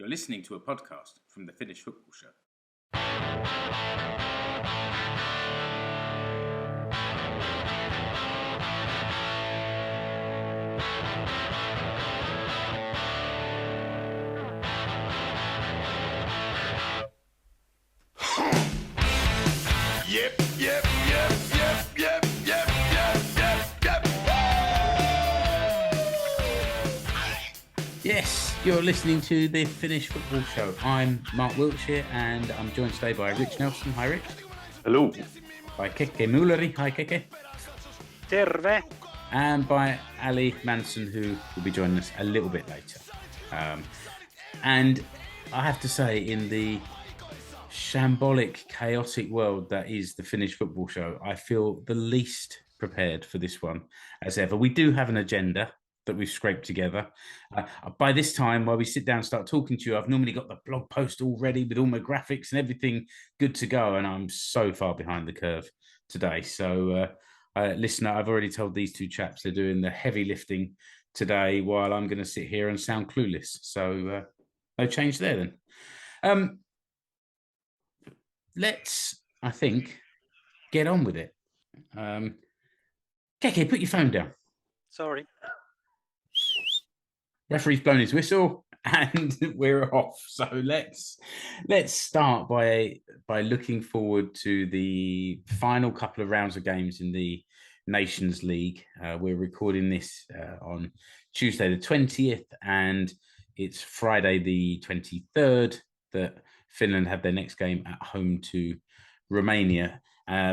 You're listening to a podcast from the Finnish Football Show. Yes, you're listening to the Finnish Football Show. I'm Mark Wiltshire and I'm joined today by Rich Nelson. Hi, Rich. Hello. By Keke Ally. Hi, Keke. Terve. And by Ali Manson, who will be joining us a little bit later. And I have to say, in the shambolic, chaotic world that is the Finnish Football Show, I feel the least prepared for this one as ever. We do have an agenda that we've scraped together. By this time, while we sit down and start talking to you, I've normally got the blog post all ready with all my graphics and everything good to go, and I'm so far behind the curve today. So, listener, I've already told these two chaps they're doing the heavy lifting today while I'm going to sit here and sound clueless. So, no change there then. Let's, I think, get on with it. Keke, put your phone down. Sorry. Referee's blown his whistle and we're off. So let's start by looking forward to the final couple of rounds of games in the Nations League. We're recording this on Tuesday the 20th, and it's Friday the 23rd that Finland have their next game at home to Romania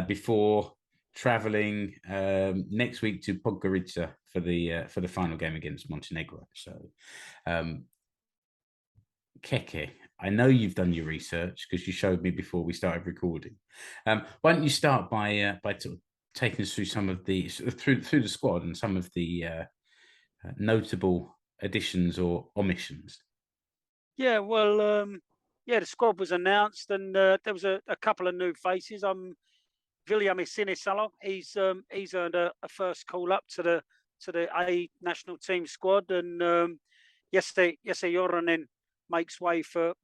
before travelling next week to Podgorica for the final game against Montenegro. So, Keke, I know you've done your research because you showed me before we started recording. Why don't you start by sort of taking us through some of the through the squad and some of the notable additions or omissions? Yeah, well, the squad was announced, and there was a couple of new faces. Viljami Sinisalo, he's earned a first call up to the A national team squad, and Jesse Joronen makes way for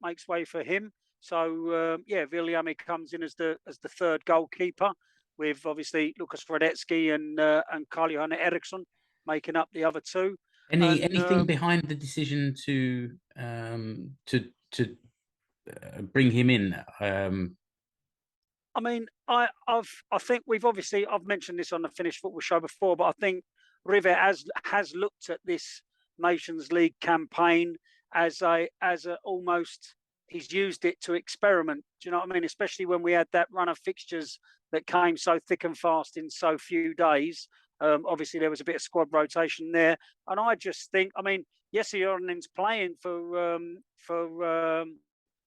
him. So Viljami comes in as the third goalkeeper, with obviously Lukas Radetsky and Karl-Johan Eriksson making up the other two. Anything behind the decision to bring him in? I mean, I think I've mentioned this on the Finnish Football Show before, but I think Rive has looked at this Nations League campaign as a almost, he's used it to experiment. Do you know what I mean? Especially when we had that run of fixtures that came so thick and fast in so few days. Obviously, there was a bit of squad rotation there, and I just think, I mean, Jesse Joronen's playing for.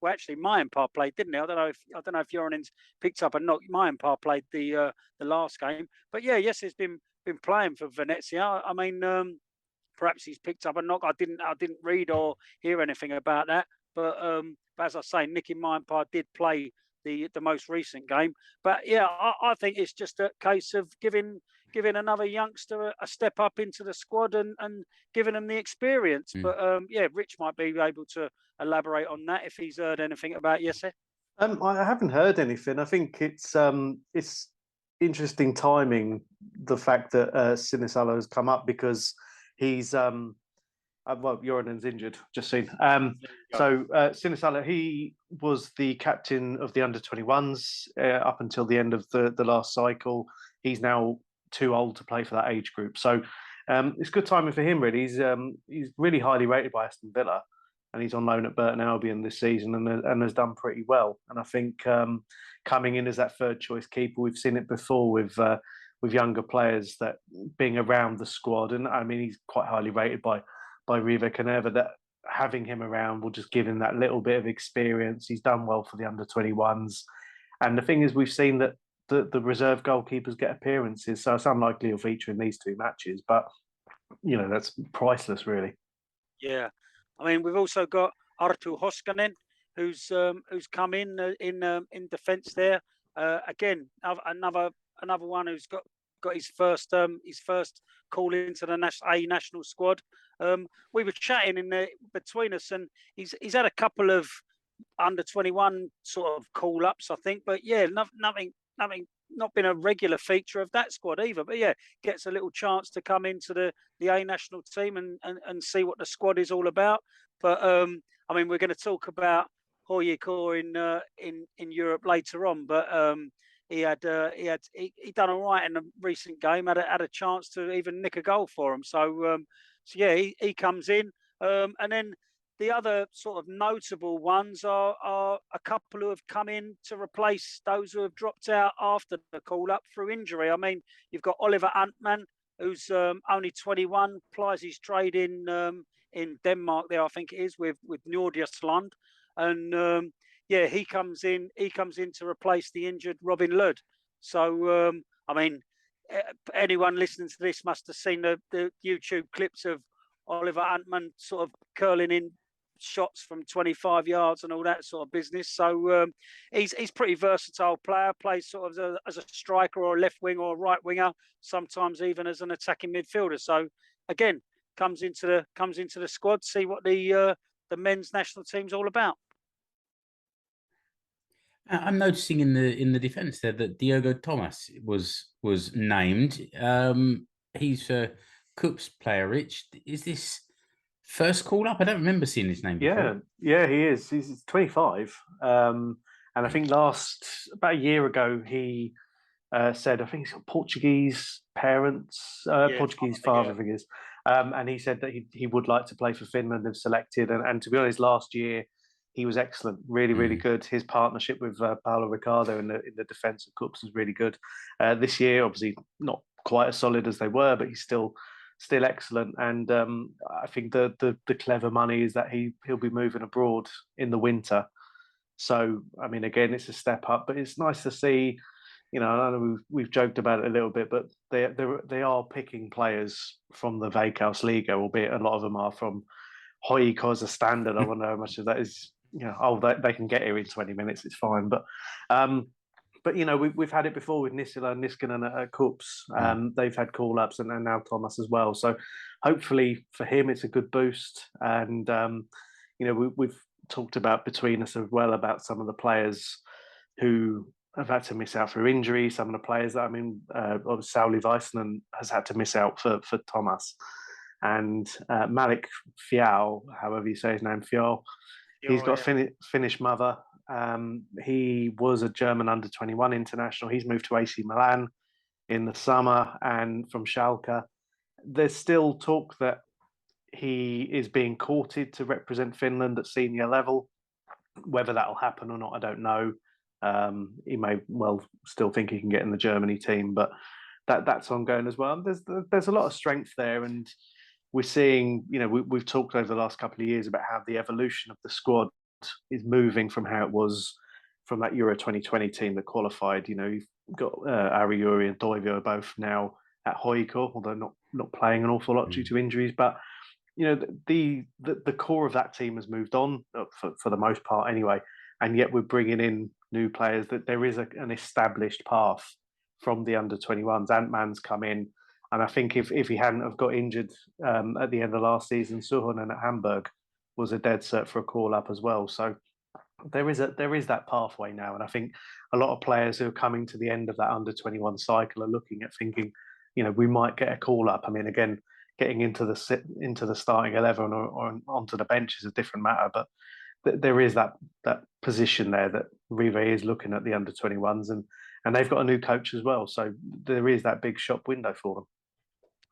Well, actually, Maienpää played, didn't he? I don't know if Joronen's picked up a knock. Maienpää played the last game, but yeah, yes, he's been playing for Venezia. I mean, perhaps he's picked up a knock. I didn't read or hear anything about that. But as I say, Nicky Maienpää did play the most recent game. But yeah, I think it's just a case of giving another youngster a step up into the squad and giving them the experience. But Rich might be able to elaborate on that if he's heard anything about Jesse. I haven't heard anything. I think it's interesting timing, the fact that Sinisalo has come up, because he's Joronen's injured, just seen. So Sinisalo, he was the captain of the under-21s up until the end of the last cycle. He's now too old to play for that age group. So it's good timing for him, really. He's really highly rated by Aston Villa, and he's on loan at Burton Albion this season and has done pretty well. And I think coming in as that third choice keeper, we've seen it before with younger players that being around the squad. And I mean, he's quite highly rated by Rive Caneva, that having him around will just give him that little bit of experience. He's done well for the under-21s. And the thing is, we've seen that the reserve goalkeepers get appearances, so it's unlikely he'll feature in these two matches. But, you know, that's priceless, really. Yeah. I mean, we've also got Arttu Hoskonen, who's come in defence there. Again, another one who's got his first call into the national squad. We were chatting between us, and he's had a couple of under-21 sort of call-ups, I think. But yeah, nothing, not been a regular feature of that squad either. But yeah, gets a little chance to come into the A national team and see what the squad is all about. But I mean, we're going to talk about HJK in Europe later on. But he done all right in a recent game. Had a chance to even nick a goal for him. So yeah, he comes in, and then the other sort of notable ones are a couple who have come in to replace those who have dropped out after the call-up through injury. I mean, you've got Oliver Antman, who's only 21, plies his trade in Denmark there, I think it is, with Nordsjælland. And yeah, he comes in to replace the injured Robin Lod. So, I mean, anyone listening to this must have seen the YouTube clips of Oliver Antman sort of curling in shots from 25 yards and all that sort of business. So he's pretty versatile player, plays sort of as a striker or a left wing or a right winger, sometimes even as an attacking midfielder. So again, comes into the squad, see what the men's national team's all about. I'm noticing in the defence there that Diogo Thomas was named. He's a KuPS player. Rich, is this first call up? I don't remember seeing his name before. Yeah, he is. He's 25. And I think about a year ago, he said, I think he's got Portuguese parents, Portuguese father, I think it is. And he said that he would like to play for Finland and selected. And to be honest, last year, he was excellent, really, really good. His partnership with Paulo Ricardo in the defence of KuPS was really good. This year, obviously, not quite as solid as they were, but he's still excellent. And I think the clever money is that he'll be moving abroad in the winter. So I mean, again, it's a step up, but it's nice to see. You know, I know we've joked about it a little bit, but they are picking players from the Veikkausliiga, albeit a lot of them are from HJK as a standard. I wonder how much of that is, you know, they can get here in 20 minutes, it's fine. But you know, we've had it before with Nisila and Niskanen at KuPS. They've had call-ups and now Thomas as well. So hopefully for him, it's a good boost. And, you know, we've talked about between us as well about some of the players who have had to miss out through injury. Some of the players that, I mean, Sauli Väisänen has had to miss out for Thomas. And Malik Fial, however you say his name, Fial, he's got a Finnish mother. He was a German under-21 international. He's moved to AC Milan in the summer, and from Schalke. There's still talk that he is being courted to represent Finland at senior level. Whether that'll happen or not, I don't know. He may well still think he can get in the Germany team, but that's ongoing as well. There's a lot of strength there, and we're seeing, you know, we've talked over the last couple of years about how the evolution of the squad is moving from how it was from that Euro 2020 team that qualified. You know, you've got Ari Yuri and Toivio both now at HJK, although not playing an awful lot due to injuries. But you know, the core of that team has moved on for the most part anyway, and yet we're bringing in new players. That there is an established path from the under-21s. Antman's come in, and I think if he hadn't have got injured at the end of last season, Suhonen at Hamburg was a dead cert for a call-up as well. So there is that pathway now, and I think a lot of players who are coming to the end of that under-21 cycle are looking at thinking, you know, we might get a call-up. I mean, again, getting into the starting 11 or onto the bench is a different matter, but there is that position there that Rive is looking at the under-21s, and they've got a new coach as well, so there is that big shop window for them.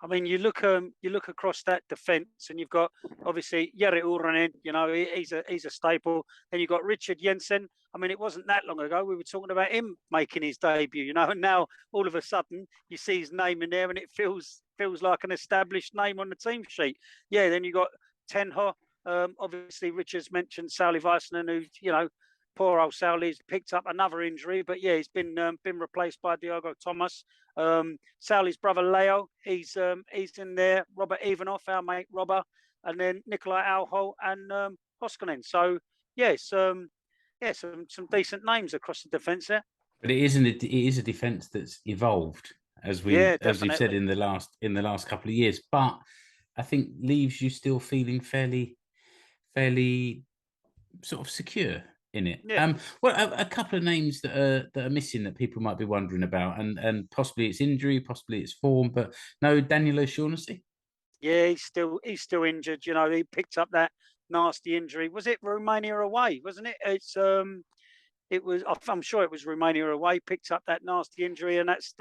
I mean, you look across that defence, and you've got obviously Jere Uronen. You know, he's a staple. Then you've got Richard Jensen. I mean, it wasn't that long ago we were talking about him making his debut. You know, and now all of a sudden you see his name in there, and it feels like an established name on the team sheet. Yeah. Then you got Tenho. Obviously, Richard's mentioned Sauli Väisänen, who, you know, poor old Sauli's picked up another injury, but yeah, he's been replaced by Diogo Thomas. Sauli's brother Leo, he's in there. Robert Ivanov, our mate Robert, and then Nikolai Alho and Hoskonen. So some decent names across the defence there. But it is a defence that's evolved, as we've said in the last couple of years. But I think leaves you still feeling fairly sort of secure in it. Yeah. Well, a couple of names that are missing that people might be wondering about, and possibly it's injury, possibly it's form, but no, Daniel O'Shaughnessy. Yeah, he's still injured. You know, he picked up that nasty injury. Was it Romania away? Wasn't it? It was. I'm sure it was Romania away. Picked up that nasty injury, and that's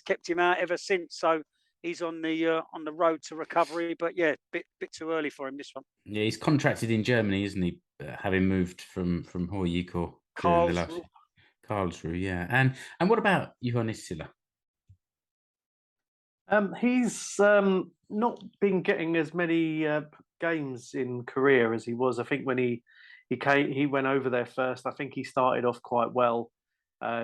kept him out ever since. So he's on the road to recovery. But yeah, bit too early for him this one. Yeah, he's contracted in Germany, isn't he? Having moved from HJK during the last Karlsruhe. Karlsruhe, yeah. And what about Johannes Silla? He's not been getting as many games in career as he was. I think when he went over there first, I think he started off quite well,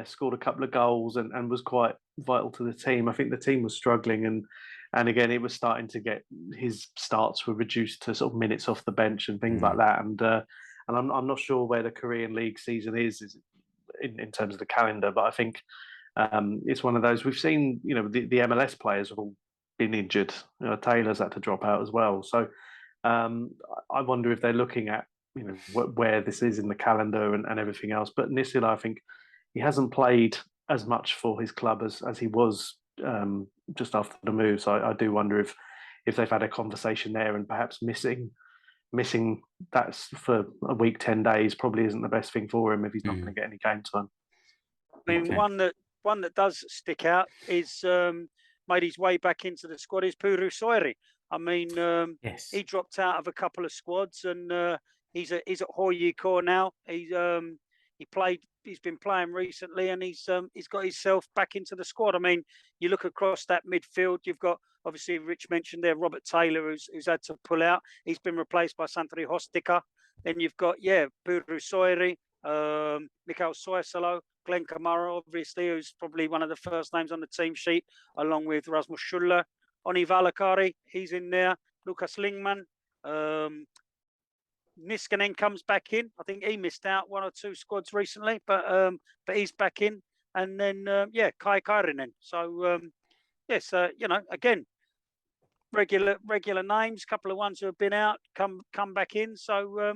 scored a couple of goals and was quite vital to the team. I think the team was struggling and again it was starting to get his starts were reduced to sort of minutes off the bench and things like that. And I'm not sure where the Korean League season is in terms of the calendar, but I think it's one of those we've seen. You know, the MLS players have all been injured. Taylor's had to drop out as well. So I wonder if they're looking at where this is in the calendar and everything else. But Nisila, I think he hasn't played as much for his club as he was just after the move. So I do wonder if they've had a conversation there and perhaps missing that for a week, 10 days probably isn't the best thing for him if he's not going to get any game time. I mean, Okay. one that does stick out is made his way back into the squad is Puru Soiri. I mean, Yes. he dropped out of a couple of squads and he's at HJK now. He's been playing recently and he's got himself back into the squad. I mean, you look across that midfield, you've got obviously Rich mentioned there Robert Taylor who's had to pull out. He's been replaced by Santeri Hostika. Then you've got Puru Soiri, Mikhail Soisalo, Glenn Kamara, obviously, who's probably one of the first names on the team sheet, along with Rasmus Schuller. Oni Valakari, he's in there. Lucas Lingman. Niskanen comes back in. I think he missed out one or two squads recently, but he's back in. And then, Kai Kairinen. So, yes, again, regular names, couple of ones who have been out, come back in. So,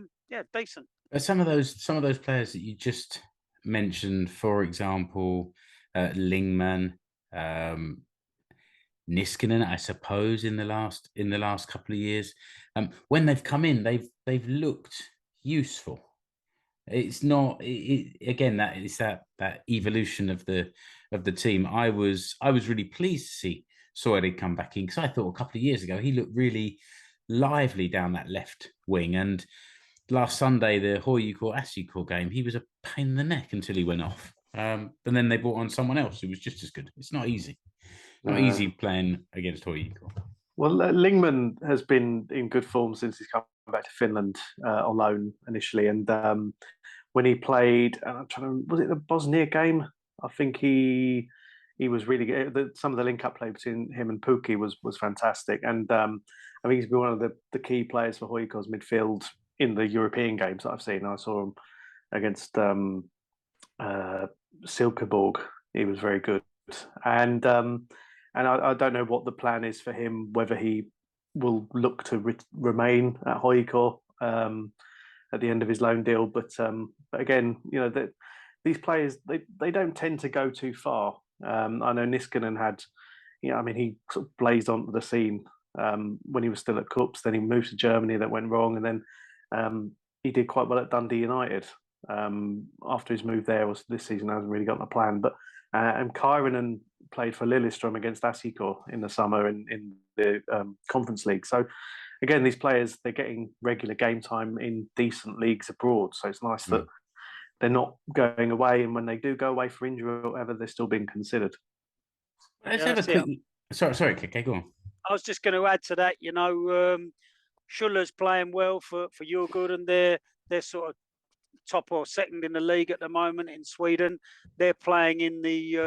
decent. Some of those players that you just mentioned, for example, Lingman, Niskanen, I suppose, in the last couple of years, when they've come in, they've looked useful. It's not again that it's that evolution of the team. I was really pleased to see Soire come back in because I thought a couple of years ago he looked really lively down that left wing, and last Sunday the HJK game he was a pain in the neck until he went off. And then they brought on someone else who was just as good. It's not easy. Not easy playing against HJK. Well, Lingman has been in good form since he's come back to Finland on loan initially, and when he played, was it the Bosnia game? I think he was really good. Some of the link-up play between him and Pukki was fantastic, and I think he's been one of the key players for HJK's midfield in the European games that I've seen. I saw him against Silkeborg. He was very good, and I don't know what the plan is for him, whether he will look to remain at HJK at the end of his loan deal. But again, these players, they don't tend to go too far. I know Niskanen had, he sort of blazed onto the scene when he was still at KuPS. Then he moved to Germany, that went wrong. And then he did quite well at Dundee United. After his move there, was this season hasn't really got the plan. But and Kairinen played for Lillestrøm against HJK in the summer in the Conference League. So again, these players, they're getting regular game time in decent leagues abroad. So it's nice that they're not going away. And when they do go away for injury or whatever, they're still being considered. Let's have a quick... Sorry, Keke, go on. I was just going to add to that, Schuller's playing well for Djurgården, and they're sort of top or second in the league at the moment in Sweden. They're playing in the,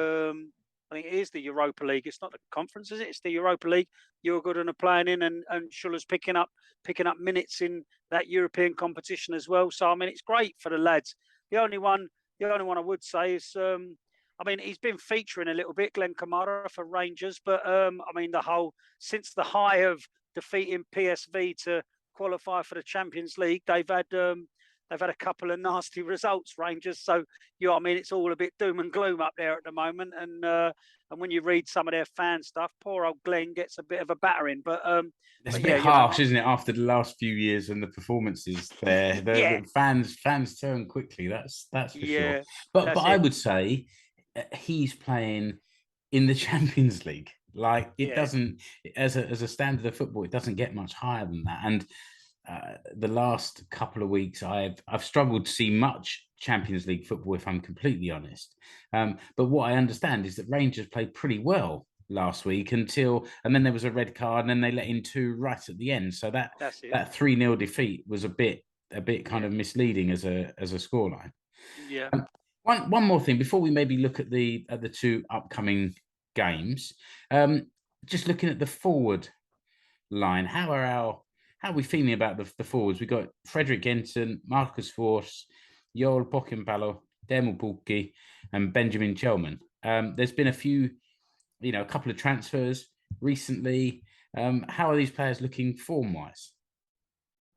I think it is the Europa League. It's not the conference, is it? It's the Europa League. Djurgården are playing in, and Schuller's picking up minutes in that European competition as well. So I mean, it's great for the lads. The only one I would say is, I I mean, he's been featuring a little bit, Glenn Kamara for Rangers, but I mean, since the high of defeating PSV to qualify for the Champions League, they've had a couple of nasty results, Rangers. So I mean, it's all a bit doom and gloom up there at the moment. And when you read some of their fan stuff, poor old Glenn gets a bit of a battering. But it's a but bit harsh, isn't it? After the last few years and the performances there, the fans turn quickly. That's for sure. But I would say he's playing in the Champions League. Like it doesn't, as a standard of football, it doesn't get much higher than that. And the last couple of weeks, I've struggled to see much Champions League football, if I'm completely honest. But what I understand is that Rangers played pretty well last week and then there was a red card, and then they let in 2 right at the end. So that 3-0 defeat was a bit kind of misleading as a scoreline. Yeah. One more thing before we maybe look at the 2 upcoming games. Just looking at the forward line, how are we feeling about the forwards? We've got Fredrik Jensen, Marcus Forss, Joel Bockenpalo, Demo Pukki, and Benjamin Chelman. There's been a couple of transfers recently. How are these players looking form-wise?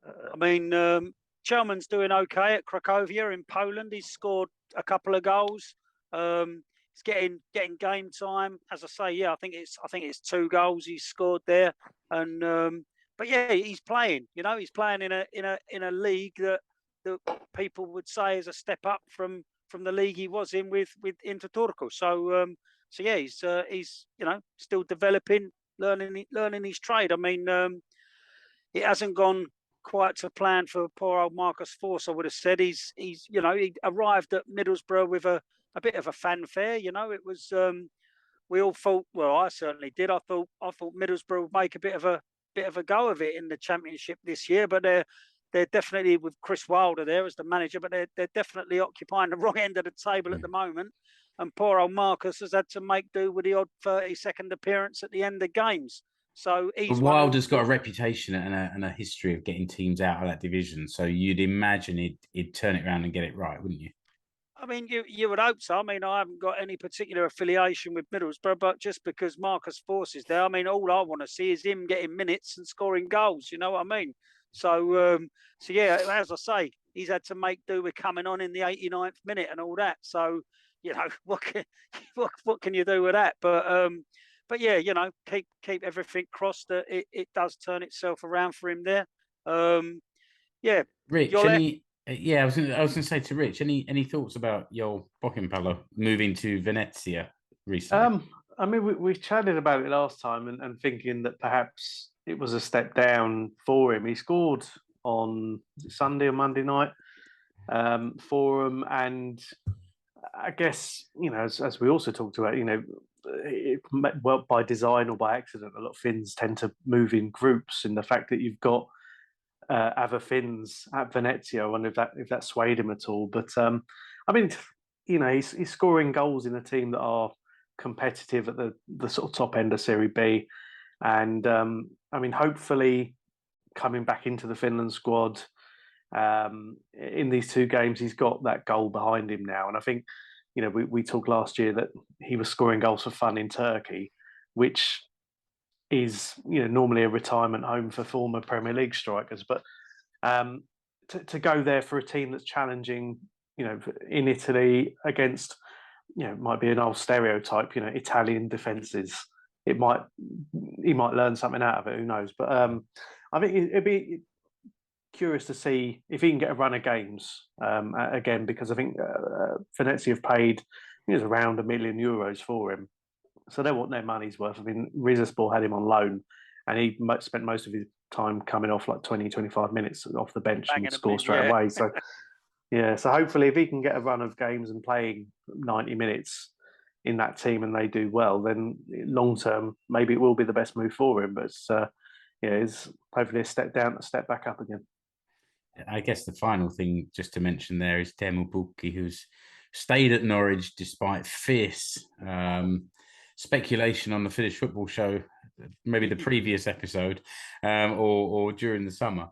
I mean, Chelman's doing okay at Cracovia in Poland. He's scored a couple of goals. He's getting game time. As I say, I think it's 2 goals he's scored there. And but he's playing. He's playing in a league that people would say is a step up from the league he was in with Inter Turku. So he's still developing, learning his trade. I mean, it hasn't gone quite to plan for poor old Marcus Forss. I would have said he arrived at Middlesbrough with a bit of a fanfare. It was we all thought. Well, I certainly did. I thought Middlesbrough would make a bit of a go of it in the Championship this year, but they're definitely, with Chris Wilder there as the manager, but they're definitely occupying the wrong end of the table at the moment. And poor old Marcus has had to make do with the odd 30-second appearance at the end of games. So Wilder's got a reputation and a history of getting teams out of that division. So you'd imagine he'd turn it around and get it right, wouldn't you? I mean, you would hope so. I mean, I haven't got any particular affiliation with Middlesbrough, but just because Marcus Forss is there, I mean, all I want to see is him getting minutes and scoring goals. You know what I mean? So as I say, he's had to make do with coming on in the 89th minute and all that. So, what can you do with that? But keep everything crossed that it does turn itself around for him there. Rich, I was going to say to Rich, any thoughts about Joel Bockenpalo moving to Venezia recently? I mean, we chatted about it last time and thinking that perhaps it was a step down for him. He scored on Sunday or Monday night for him, and I guess as we also talked about, well, by design or by accident, a lot of Finns tend to move in groups. In the fact that you've got other Finns at Venezia, I wonder if that swayed him at all. But I mean, he's scoring goals in a team that are competitive at the sort of top end of Serie B, and I mean, hopefully coming back into the Finland squad in these 2 games, he's got that goal behind him now. And I think we talked last year that he was scoring goals for fun in Turkey, which is normally a retirement home for former Premier League strikers. But to go there for a team that's challenging, in Italy against, it might be an old stereotype, Italian defences. He might learn something out of it. Who knows? But I think it'd be curious to see if he can get a run of games again, because I think Venezia have paid around €1 million for him, so they want their money's worth. I mean, Rizespor had him on loan, and he spent most of his time coming off like 20-25 minutes off the bench and score straight away. So so hopefully if he can get a run of games and playing 90 minutes in that team and they do well, then long term maybe it will be the best move for him. But it's hopefully a step down, a step back up again. I guess the final thing just to mention there is Teemu Pukki, who's stayed at Norwich despite fierce speculation on the Finnish football show, maybe the previous episode or during the summer.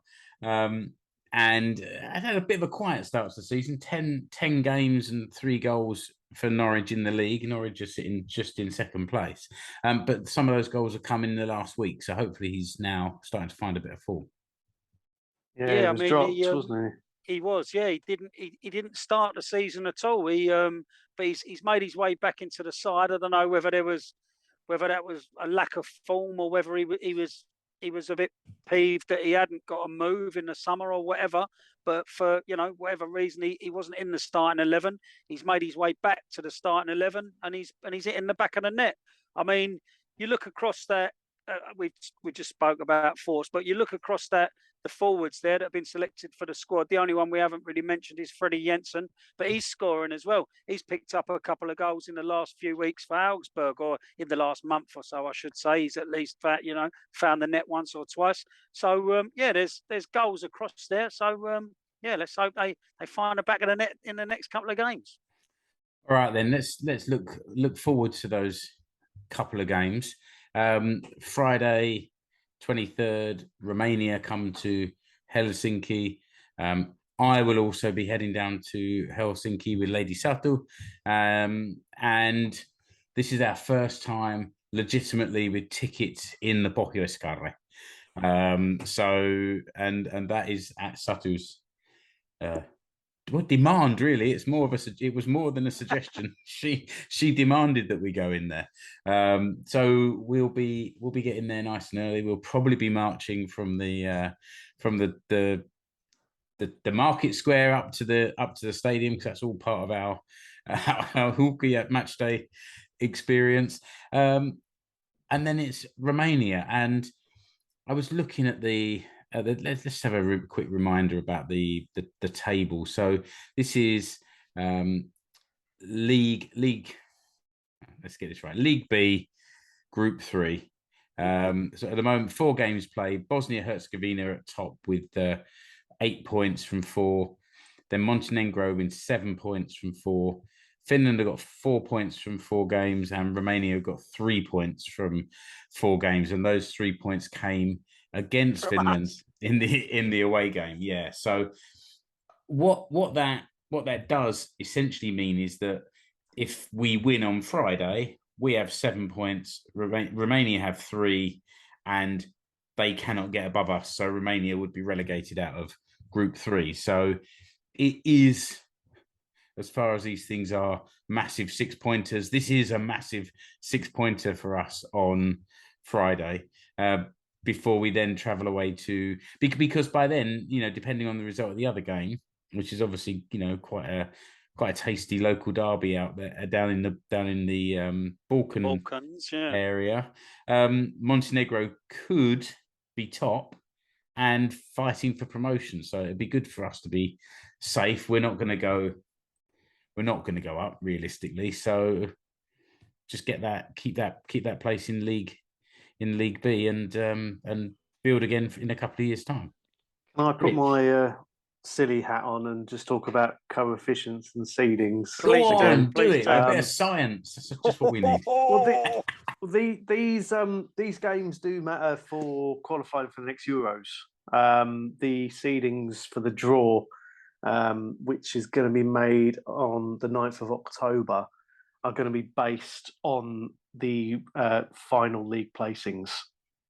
and had a bit of a quiet start to the season. 10 games and 3 goals for Norwich in the league. Norwich are sitting just in second place. But some of those goals have come in the last week. So hopefully he's now starting to find a bit of form. Yeah, he was dropped, wasn't he? He was, yeah. He didn't start the season at all. But he's made his way back into the side. I don't know whether that was a lack of form or whether he was a bit peeved that he hadn't got a move in the summer or whatever. But for whatever reason, he wasn't in the starting 11. He's made his way back to the starting 11, and he's hitting the back of the net. I mean, you look across that. We just spoke about force, but you look across that. The forwards there that have been selected for the squad. The only one we haven't really mentioned is Freddie Jensen, but he's scoring as well. He's picked up a couple of goals in the last few weeks for Augsburg, or in the last month or so, I should say. He's at least found the net once or twice. So there's goals across there. So let's hope they find the back of the net in the next couple of games. All right, then let's look forward to those couple of games. Friday, 23rd, Romania come to Helsinki. I will also be heading down to Helsinki with Lady Satu. And this is our first time legitimately with tickets in the Pohjois-Karre. And that is at Satu's demand, really. It was more than a suggestion. she demanded that we go in there. So we'll be getting there nice and early. We'll probably be marching from the market square up to the stadium, because that's all part of our Huuhkajat match day experience. And then it's Romania, and I was looking at let's have a quick reminder about the table. So this is League. Let's get this right. League B, Group 3. So at the moment, 4 games played. Bosnia-Herzegovina at top with 8 points from 4. Then Montenegro with 7 points from 4. Finland have got 4 points from 4 games, and Romania have got 3 points from 4 games. And those 3 points came against Finland in the away game. Yeah. So what that does essentially mean is that if we win on Friday, we have 7 points. Romania have 3, and they cannot get above us. So Romania would be relegated out of Group 3. So it is, as far as these things are, massive 6-pointers. This is a massive 6-pointer for us on Friday, before we then travel away to, because by then, depending on the result of the other game, which is obviously, quite a tasty local derby out there down in the Balkans area. Montenegro could be top and fighting for promotion, so it'd be good for us to be safe. We're not going to go up realistically, so just keep that place in League B and build again in a couple of years' time. Can I put my silly hat on and just talk about coefficients and seedings? Go on, do it. A bit of science. That's just what we need. Well, these games do matter for qualifying for the next Euros. The seedings for the draw, which is going to be made on the 9th of October, are going to be based on the final league placings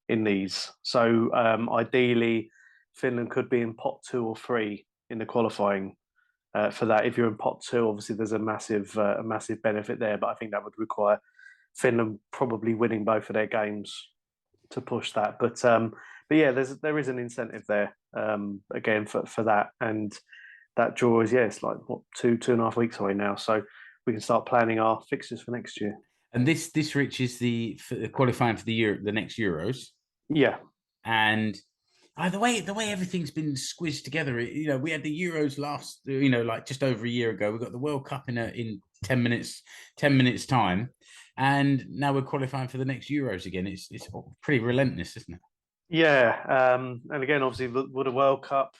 in these. So ideally, Finland could be in pot 2 or 3 in the qualifying for that. If you're in pot 2, obviously there's a massive benefit there, but I think that would require Finland probably winning both of their games to push that. But yeah, there is an incentive there again for that, and that draw is it's like 2.5 weeks away now, so we can start planning our fixtures for next year. And this Rich, is the qualifying for the next Euros. Yeah, and the way everything's been squeezed together, we had the Euros last, like just over a year ago. We got the World Cup in 10 minutes time, and now we're qualifying for the next Euros again. It's pretty relentless, isn't it? Yeah, and again, obviously, with the World Cup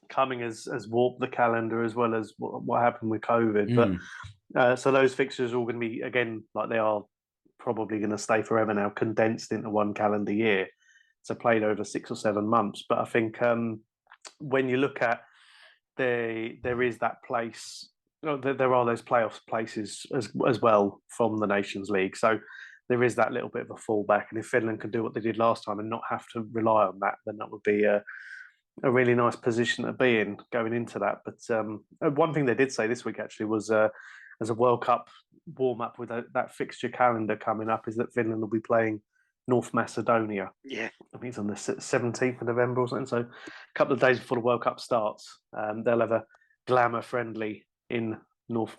coming has warped the calendar, as well as what happened with COVID. But so those fixtures are all going to be, again, like they are probably going to stay forever now, condensed into one calendar year, so played over 6 or 7 months. But I think when you look at there is that place. There are those playoff places as well from the Nations League. So there is that little bit of a fallback. And if Finland can do what they did last time and not have to rely on that, then that would be a really nice position to be in going into that. But one thing they did say this week actually was as a World Cup warm up with that fixture calendar coming up is that Finland will be playing North Macedonia. Yeah, I think it's on the 17th of November or something. So a couple of days before the World Cup starts, they'll have a glamour friendly in North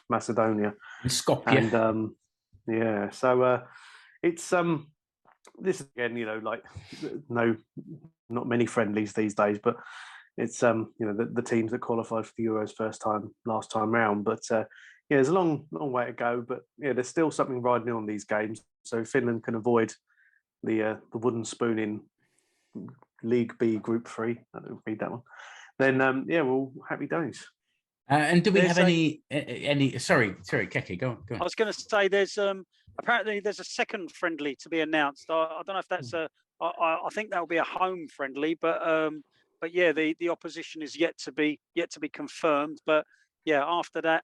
Macedonia. In Skopje. And yeah, so it's this again, like not many friendlies these days, but it's the teams that qualified for the Euros last time round. But yeah, there's a long way to go. But yeah, there's still something riding on these games. So Finland can avoid the wooden spoon in League B Group 3. I don't read that one. Then yeah, well, happy days. And do we have any? Sorry, Keke, go on. I was going to say there's apparently there's a second friendly to be announced. I don't know if that's I think that will be a home friendly, but yeah, the opposition is yet to be confirmed. But yeah, after that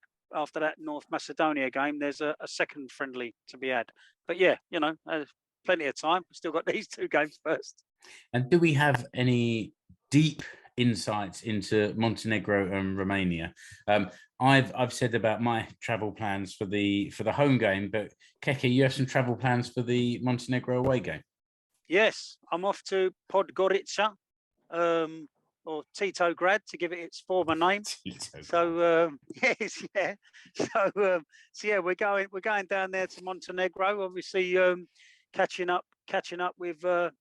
North Macedonia game, there's a second friendly to be had. But yeah, plenty of time. We've still got these two games first. And do we have any deep insights into Montenegro and Romania? I've said about my travel plans for the home game, but Keke, you have some travel plans for the Montenegro away game. Yes, I'm off to Podgorica, or Titograd to give it its former name. So yes, yeah. So yeah, we're going down there to Montenegro. Obviously, catching up with a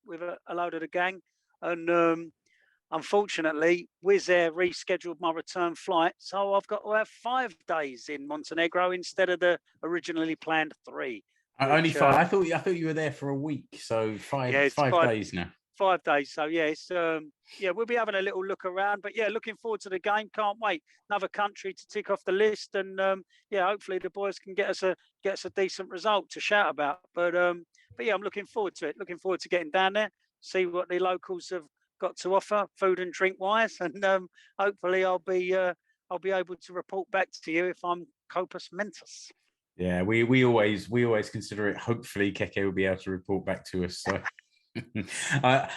load of the gang, and unfortunately, Wizz Air rescheduled my return flight, so I've got to have 5 days in Montenegro instead of the originally planned 3. Only 5. I thought you were there for a week, so five days now. 5 days. So yeah, it's yeah, we'll be having a little look around, but yeah, looking forward to the game. Can't wait. Another country to tick off the list, and yeah, hopefully the boys can get us a decent result to shout about. But yeah, I'm looking forward to it. Looking forward to getting down there, see what the locals have got to offer, food and drink wise, and hopefully I'll be able to report back to you if I'm Copus Mentis. Yeah, we always consider it. Hopefully, Keke will be able to report back to us. So,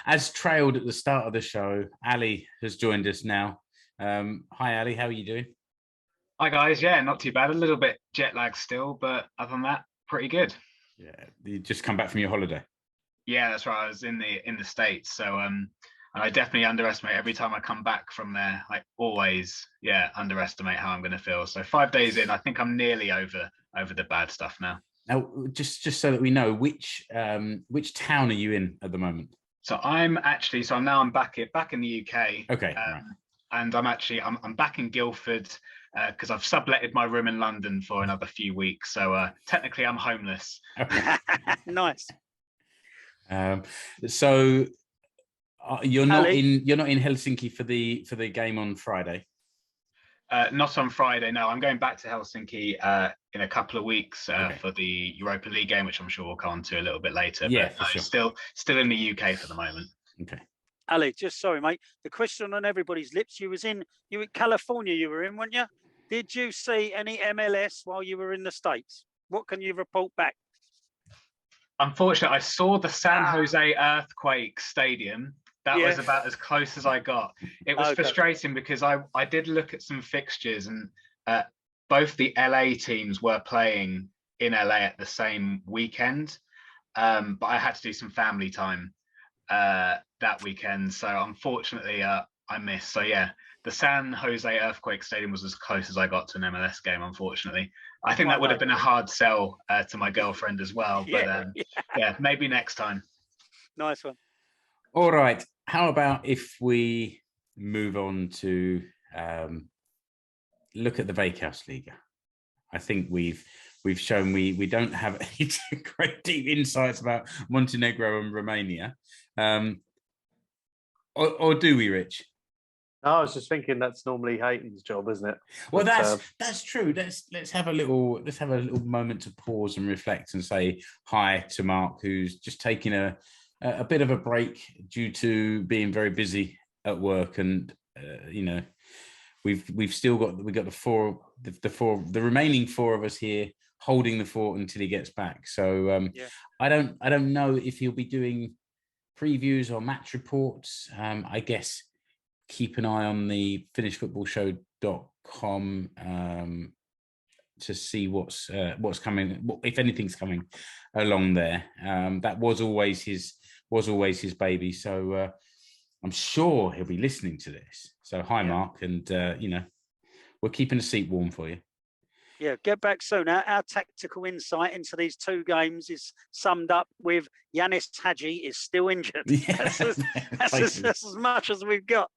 as trailed at the start of the show, Ally has joined us now. Hi, Ally. How are you doing? Hi, guys. Yeah, not too bad. A little bit jet lag still, but other than that, pretty good. Yeah, you just come back from your holiday. Yeah, that's right. I was in the States, so and I definitely underestimate every time I come back from there. I always, underestimate how I'm going to feel. So 5 days in, I think I'm nearly over the bad stuff now. Now, just so that we know, which town are you in at the moment? So I'm back in the UK. Okay, right. And I'm back in Guildford because I've subletted my room in London for another few weeks. So technically, I'm homeless. Okay. Nice. So you're not in Helsinki for the game on Friday? Not on Friday. No, I'm going back to Helsinki in a couple of weeks for the Europa League game, which I'm sure we'll come on to a little bit later. Yeah, but sure. Still in the UK for the moment. Okay. Ali, just sorry, mate. The question on everybody's lips: you in California? You were in, weren't you? Did you see any MLS while you were in the States? What can you report back? Unfortunately, I saw the San Jose Earthquake Stadium. That was about as close as I got. It was frustrating because I did look at some fixtures, and both the LA teams were playing in LA at the same weekend. But I had to do some family time that weekend. So unfortunately, I missed. So yeah, the San Jose Earthquake Stadium was as close as I got to an MLS game, unfortunately. I think that would have been a hard sell to my girlfriend as well. But yeah, maybe next time. Nice one. All right. How about if we move on to look at the Veikkausliiga? I think we've shown we don't have any great deep insights about Montenegro and Romania, or do we, Rich? No, I was just thinking that's normally Hayton's job, isn't it? Well, that's true. Let's have a little moment to pause and reflect and say hi to Mark, who's just taking a bit of a break due to being very busy at work, and we've still got the remaining four of us here holding the fort until he gets back. So I don't know if he'll be doing previews or match reports. I guess keep an eye on the finishfootballshow.com to see what's coming, if anything's coming along there. That was always his baby. So I'm sure he'll be listening to this. So hi, Mark, and we're keeping a seat warm for you. Yeah, get back soon. Our tactical insight into these two games is summed up with Yanis Hadji is still injured. Yeah, that's as much as we've got.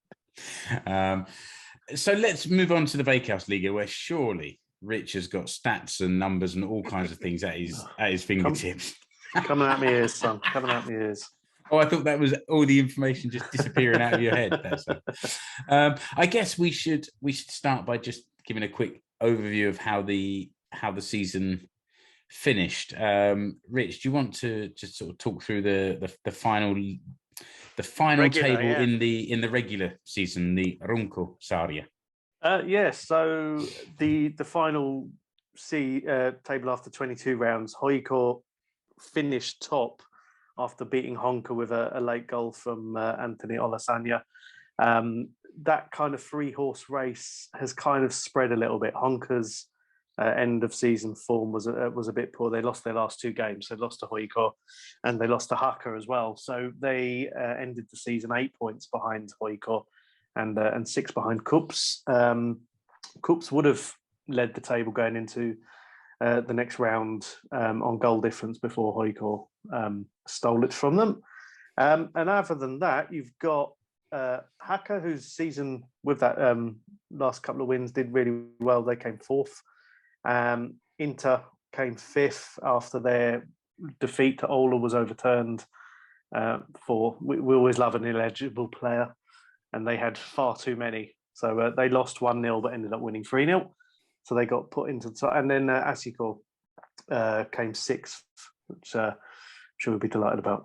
So let's move on to the Veikkausliiga, where surely Rich has got stats and numbers and all kinds of things at his fingertips. Coming out my ears, son. Coming out my ears. Oh, I thought that was all the information just disappearing out of your head there, so. I guess we should start by just giving a quick overview of how the season finished. Rich, do you want to just sort of talk through the final regular table in the regular season, the Runkosarja? So the final table after 22 rounds, HJK finished top after beating Honka with a late goal from Anthony Olasanya. That kind of 3-horse race has kind of spread a little bit. Honka's end of season form was a bit poor. They lost their last 2 games. They lost to HJK and they lost to Haka as well. So they ended the season 8 points behind HJK and 6 behind KuPS. KuPS would have led the table going into the next round on goal difference before HJK stole it from them. And other than that, you've got Haka, whose season with that last couple of wins did really well. They came 4th. Inter came 5th after their defeat to Ola was overturned. We always love an illegible player, and they had far too many. So they lost 1-0 but ended up winning 3-0. So they got put into the top. And then Asiko came 6th, which I'm sure we'll be delighted about.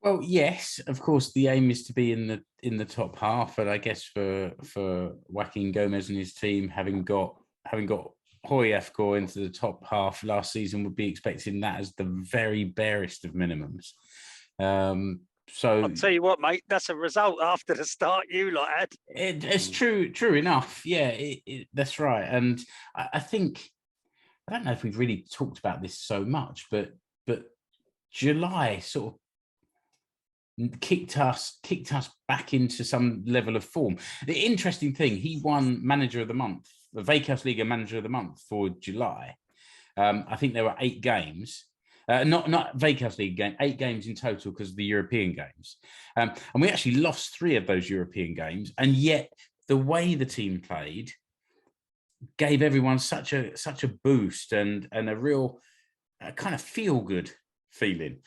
Well, yes, of course, the aim is to be in the top half, and I guess for Joaquin Gomez and his team, having got HJK into the top half last season, would be expecting that as the very barest of minimums. So I'll tell you what, mate, that's a result after the start you lot had. It's true enough. Yeah, that's right. And I think, I don't know if we've really talked about this so much, but July sort of kicked us back into some level of form. The interesting thing, he won Manager of the Month, the Veikkausliiga Manager of the Month for July. I think there were 8 games. Not Veikkausliiga game, 8 games in total because of the European games. And we actually lost 3 of those European games. And yet the way the team played gave everyone such a boost and a real kind of feel-good feeling.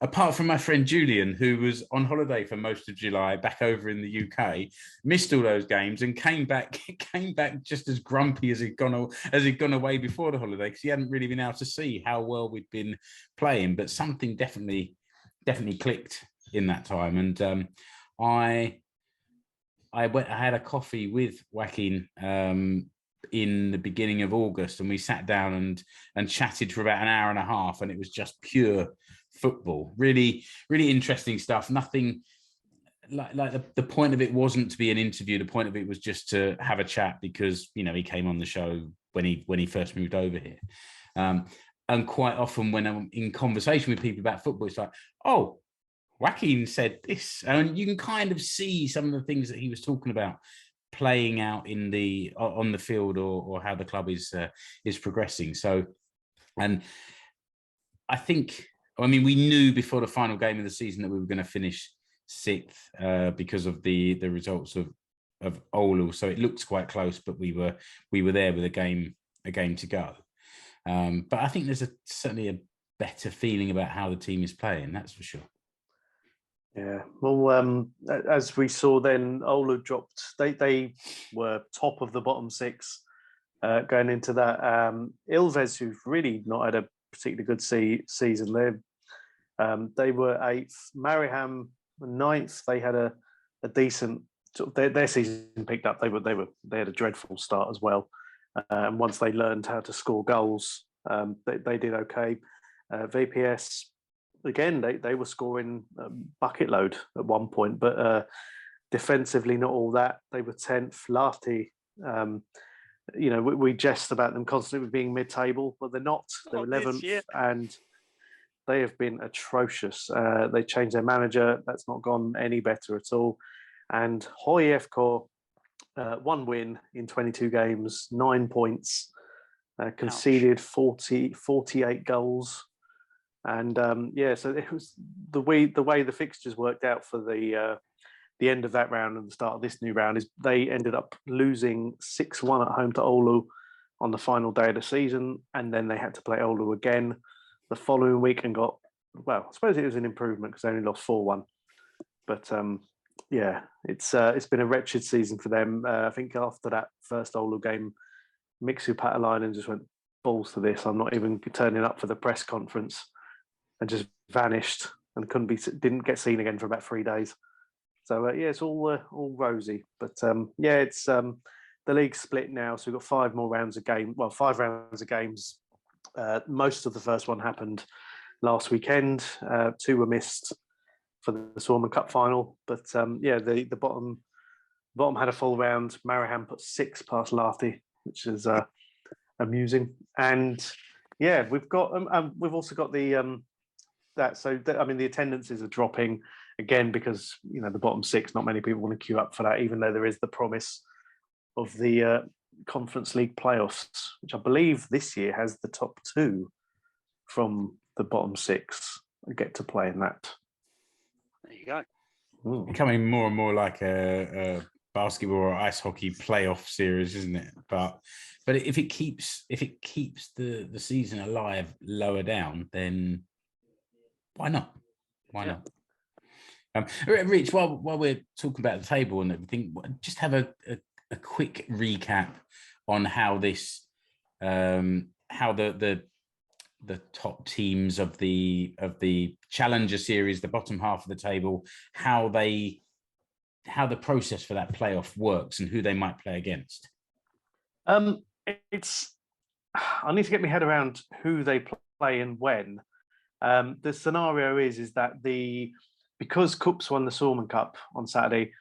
Apart from my friend Julian, who was on holiday for most of July back over in the UK, missed all those games and came back just as grumpy as he'd gone away before the holiday, because he hadn't really been able to see how well we'd been playing. But something definitely clicked in that time. And I had a coffee with Joaquin in the beginning of August, and we sat down and chatted for about an hour and a half, and it was just pure football. Really, really interesting stuff. Nothing like the point of it wasn't to be an interview. The point of it was just to have a chat, because he came on the show when he first moved over here. And quite often when I'm in conversation with people about football, it's like, oh, Joaquin said this, and you can kind of see some of the things that he was talking about playing out on the field, or how the club is progressing. So, and I think, we knew before the final game of the season that we were going to finish 6th because of the results of Oulu. So it looked quite close, but we were there with a game to go. But I think there's certainly a better feeling about how the team is playing. That's for sure. Yeah, well, as we saw then, Oulu dropped. They were top of the bottom 6 going into that. Ilves, who've really not had a particularly good season, they were 8th. Mariehamn 9th. They had a a decent their season picked up. They had a dreadful start as well, and once they learned how to score goals, they did okay. VPS again, they were scoring a bucket load at one point, but defensively not all that. They were 10th. Lahti, we jest about them constantly being mid-table, but they're not. They're 11th, and they have been atrocious. They changed their manager. That's not gone any better at all. And HJK, 1 win in 22 games, 9 points, conceded 48 goals. And so it was the way the fixtures worked out for the end of that round and the start of this new round is they ended up losing 6-1 at home to Oulu on the final day of the season, and then they had to play Oulu again the following week and got, well, I suppose it was an improvement because they only lost 4-1. But it's been a wretched season for them. I think after that first Oulu game, Mixu Patalainen just went, balls to this. I'm not even turning up for the press conference, and just vanished and didn't get seen again for about 3 days. So it's all rosy, but it's the league's split now, so we've got 5 more rounds of game. Well, 5 rounds of games. Most of the first one happened last weekend. 2 were missed for the Suomen Cup final, but the bottom had a full round. Mariehamn put 6 past Lahti, which is amusing. And we've got we've also got the the attendances are dropping again because the bottom 6, not many people want to queue up for that, even though there is the promise of the Conference League playoffs, which I believe this year has the top 2 from the bottom 6 get to play in that. There you go. Becoming more and more like a basketball or ice hockey playoff series, isn't it? But if it keeps the season alive lower down, then why not? Why not? Rich, while we're talking about the table and everything, just have a quick recap on how this how the top teams of the Challenger Series, the bottom half of the table, how the process for that playoff works and who they might play against. I need to get my head around who they play and when. The scenario is that because KuPS won the Suomen Cup on Saturday,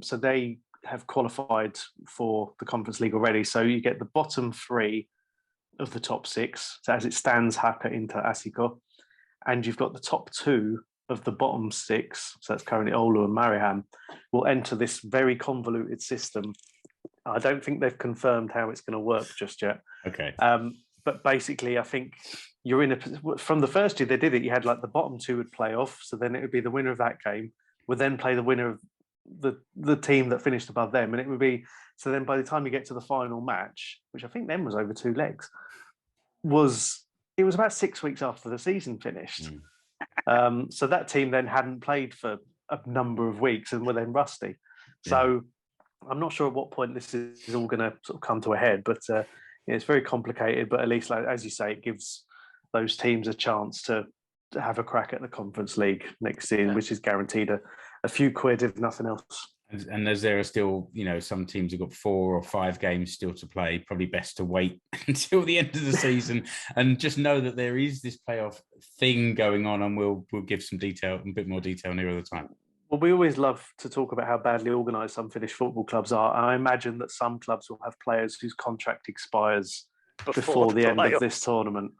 so they have qualified for the Conference League already. So you get the bottom 3 of the top 6. So as it stands, Haka, Inter, Asiko, and you've got the top 2 of the bottom 6. So that's currently Oulu and Mariehamn will enter this very convoluted system. I don't think they've confirmed how it's going to work just yet. Okay. But basically, I think you're from the first year they did it, you had like the bottom 2 would play off. So then it would be the winner of that game would then play the winner of the team that finished above them. And it would be, so then by the time you get to the final match, which I think then was over 2 legs, it was about 6 weeks after the season finished. So that team then hadn't played for a number of weeks and were then rusty. Yeah. So I'm not sure at what point this is all going to sort of come to a head, but it's very complicated. But at least, like, as you say, it gives those teams a chance to have a crack at the Conference League next season, which is guaranteed a few quid, if nothing else. And as there are still, some teams have got 4 or 5 games still to play, probably best to wait until the end of the season and just know that there is this playoff thing going on, and we'll give some detail, a bit more detail nearer the time. Well, we always love to talk about how badly organised some Finnish football clubs are. And I imagine that some clubs will have players whose contract expires before the end of this tournament.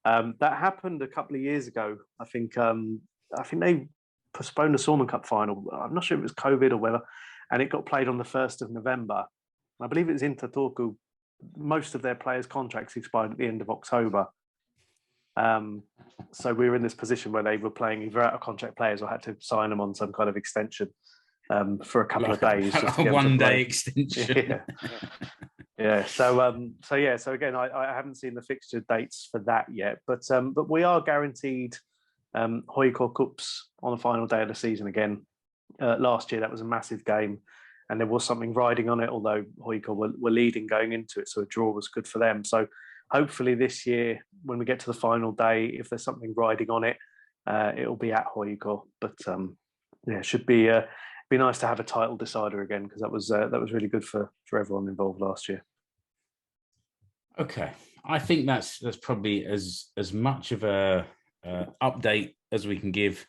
That happened a couple of years ago. I think they postponed the Suomen Cup final. I'm not sure if it was COVID or whether, and it got played on the 1st of November. I believe it was Inter Turku. Most of their players' contracts expired at the end of October. So we were in this position where they were playing either out of contract players or had to sign them on some kind of extension for a couple of days. Just a one-day extension. Yeah. So again, I haven't seen the fixture dates for that yet, but we are guaranteed HJK KuPS on the final day of the season again. Last year that was a massive game, and there was something riding on it. Although HJK were leading going into it, so a draw was good for them. So hopefully this year, when we get to the final day, if there's something riding on it, it'll be at HJK. But it should be be nice to have a title decider again, because that was really good for everyone involved last year. Okay, I think that's probably as much of a update as we can give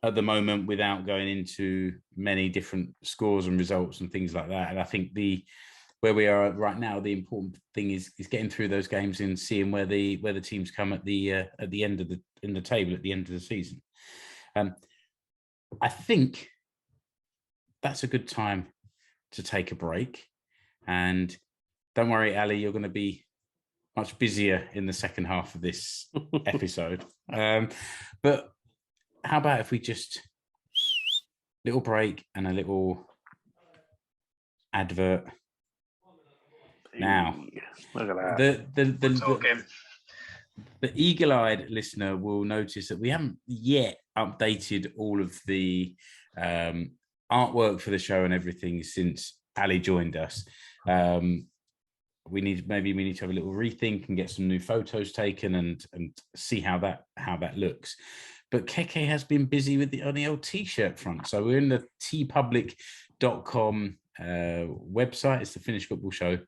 at the moment without going into many different scores and results and things like that. And I think where we are right now, the important thing is getting through those games and seeing where the teams come at the end of the table at the end of the season. I think that's a good time to take a break. And don't worry, Ali, you're going to be much busier in the second half of this episode. But how about if we just little break and a little advert now. Look at that. The eagle-eyed listener will notice that we haven't yet updated all of the artwork for the show and everything since Ali joined us. We need to have a little rethink and get some new photos taken and see how that looks. But Keke has been busy with on the old t-shirt front. So we're in the tpublic.com website. It's the Finnish Football Show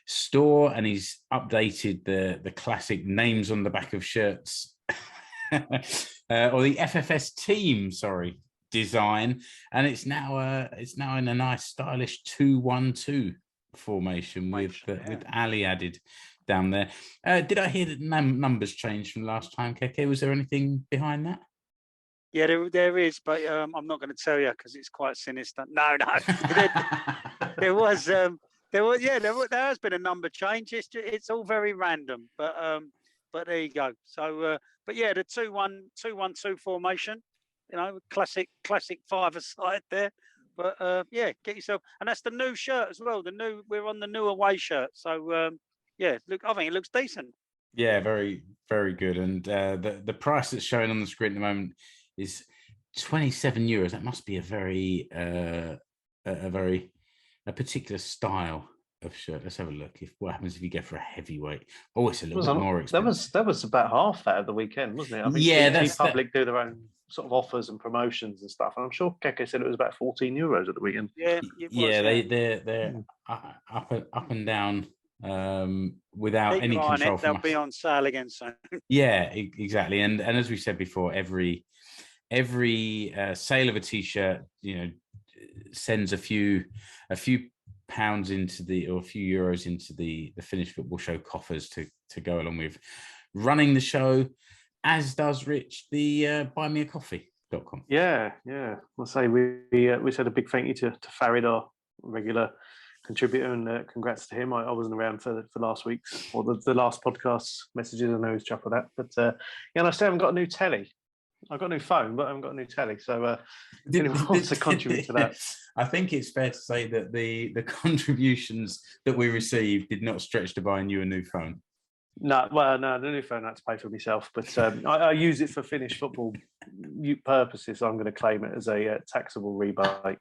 store, and he's updated the classic names on the back of shirts or the FFS team, design, and it's now in a nice stylish 2-1-2 formation with Ali added down there. Did I hear that numbers changed from last time, Keke? Was there anything behind that? Yeah, there is, but I'm not going to tell you because it's quite sinister. No. there has been a number change. It's all very random, but there you go. So, but yeah, the 2-1-2 formation, classic five-a-side there. But yeah, get yourself, and that's the new shirt as well. We're on the new away shirt. So yeah, look, I think it looks decent. Yeah, very, very good. And the price that's showing on the screen at the moment is €27. That must be a particular style of shirt. Let's have a look. What happens if you go for a heavyweight? Oh, it's a little bit more expensive. That was about half that at the weekend, wasn't it? I think that's Public do their own sort of offers and promotions and stuff. And I'm sure Keke said it was about €14 at the weekend. Yeah, they're up and down without any control from us. They'll be on sale again soon. Yeah, exactly. And as we said before, every sale of a t-shirt, sends a few pounds or a few euros into the Finnish Football Show coffers to go along with running the show, as does Rich the buymeacoffee.com. Yeah. I'll say we said a big thank you to Farid, our regular contributor, and congrats to him. I wasn't around for last week's or the last podcast messages. I know he's chuffed with that, but and I still haven't got a new telly. I've got a new phone, but I haven't got a new telly. So anyone wants to contribute to that? I think it's fair to say that the contributions that we received did not stretch to buying you a new phone. No, the new phone I had to pay for myself, but I use it for Finnish football purposes. So I'm going to claim it as a taxable rebate.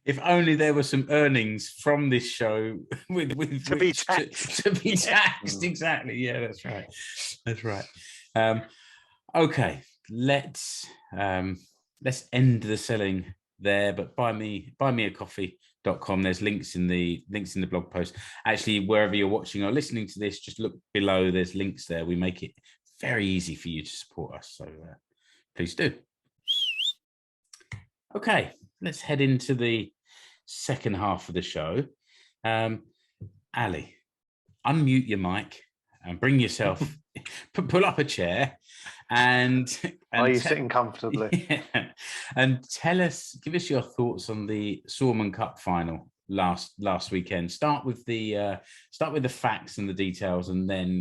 If only there were some earnings from this show to be taxed. To be taxed, exactly. Yeah, that's right. Okay, let's end the selling there, but buymeacoffee.com. There's links in the blog post. Actually, wherever you're watching or listening to this, just look below. There's links there. We make it very easy for you to support us, so please do. Okay, let's head into the second half of the show. Ali, unmute your mic and bring yourself, pull up a chair, and are you sitting comfortably? Yeah, and give us your thoughts on the Suomen Cup final last weekend. Start with the facts and the details, and then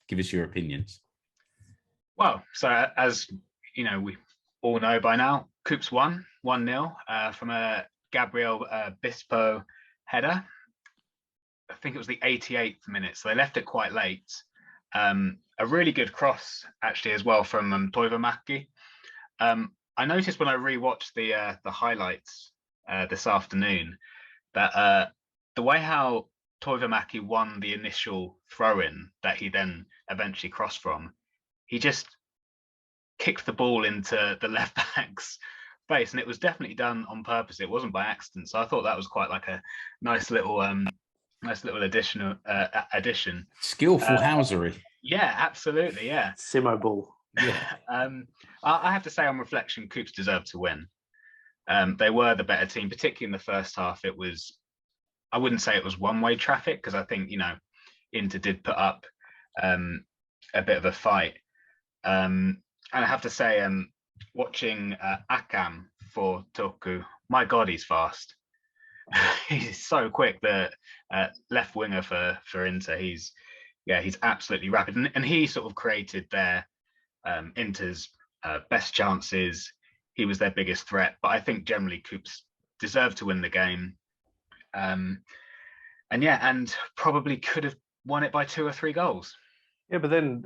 give us your opinions. Well, so as you know, we all know by now, KuPS won 1-0 from a Gabriel Bispo header. I think it was the 88th minute, so they left it quite late. A really good cross, actually, as well from Toivomäki. I noticed when I rewatched the highlights this afternoon that the way how Toivomäki won the initial throw-in that he then eventually crossed from, he just kicked the ball into the left back's face, and it was definitely done on purpose. It wasn't by accident. So I thought that was quite like a nice little addition. Skillful housery. Yeah, absolutely. Yeah. Simo ball. Yeah. I have to say, on reflection, KuPS deserved to win. They were the better team, particularly in the first half. It was, I wouldn't say it was one-way traffic, because I think, Inter did put up a bit of a fight. And I have to say, watching Akam for Turku, my God, he's fast. He's so quick. The left winger for Inter, he's absolutely rapid, and he sort of created their Inter's best chances. He was their biggest threat, but I think generally KuPS deserved to win the game, and probably could have won it by 2 or 3 goals. Yeah, but then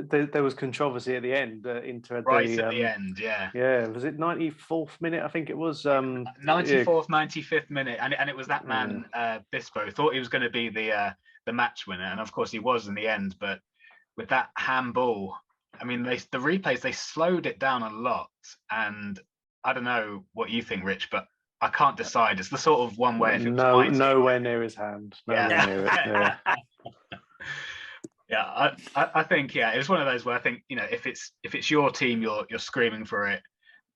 there was controversy at the end. Inter at the end, yeah. Yeah, was it 94th minute? I think it was. 94th, 95th minute, and it was that man, Bispo, thought he was going to be the match winner, and of course he was in the end. But with that handball, I mean, the replays, they slowed it down a lot, and I don't know what you think, Rich, but I can't decide. It's the sort of one where if it was nowhere near his hand. Nowhere near it. Yeah. Yeah, I think it was one of those where I think, if it's your team, you're screaming for it,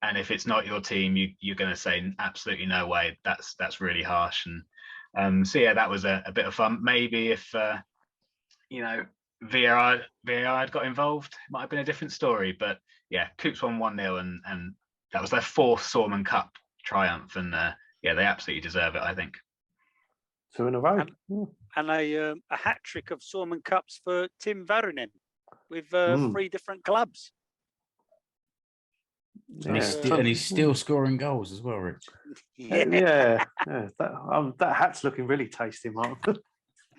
and if it's not your team, you're going to say absolutely no way. That's really harsh. And so that was a bit of fun. Maybe if VAR had got involved, it might have been a different story. But yeah, KuPS won 1-0, and that was their 4th Suomen Cup triumph, and they absolutely deserve it, I think. 2 in a row. And a hat-trick of Suomen Cups for Tim Väyrynen with 3 different clubs. And he's still scoring goals as well, Rich. Yeah. That hat's looking really tasty, Mark.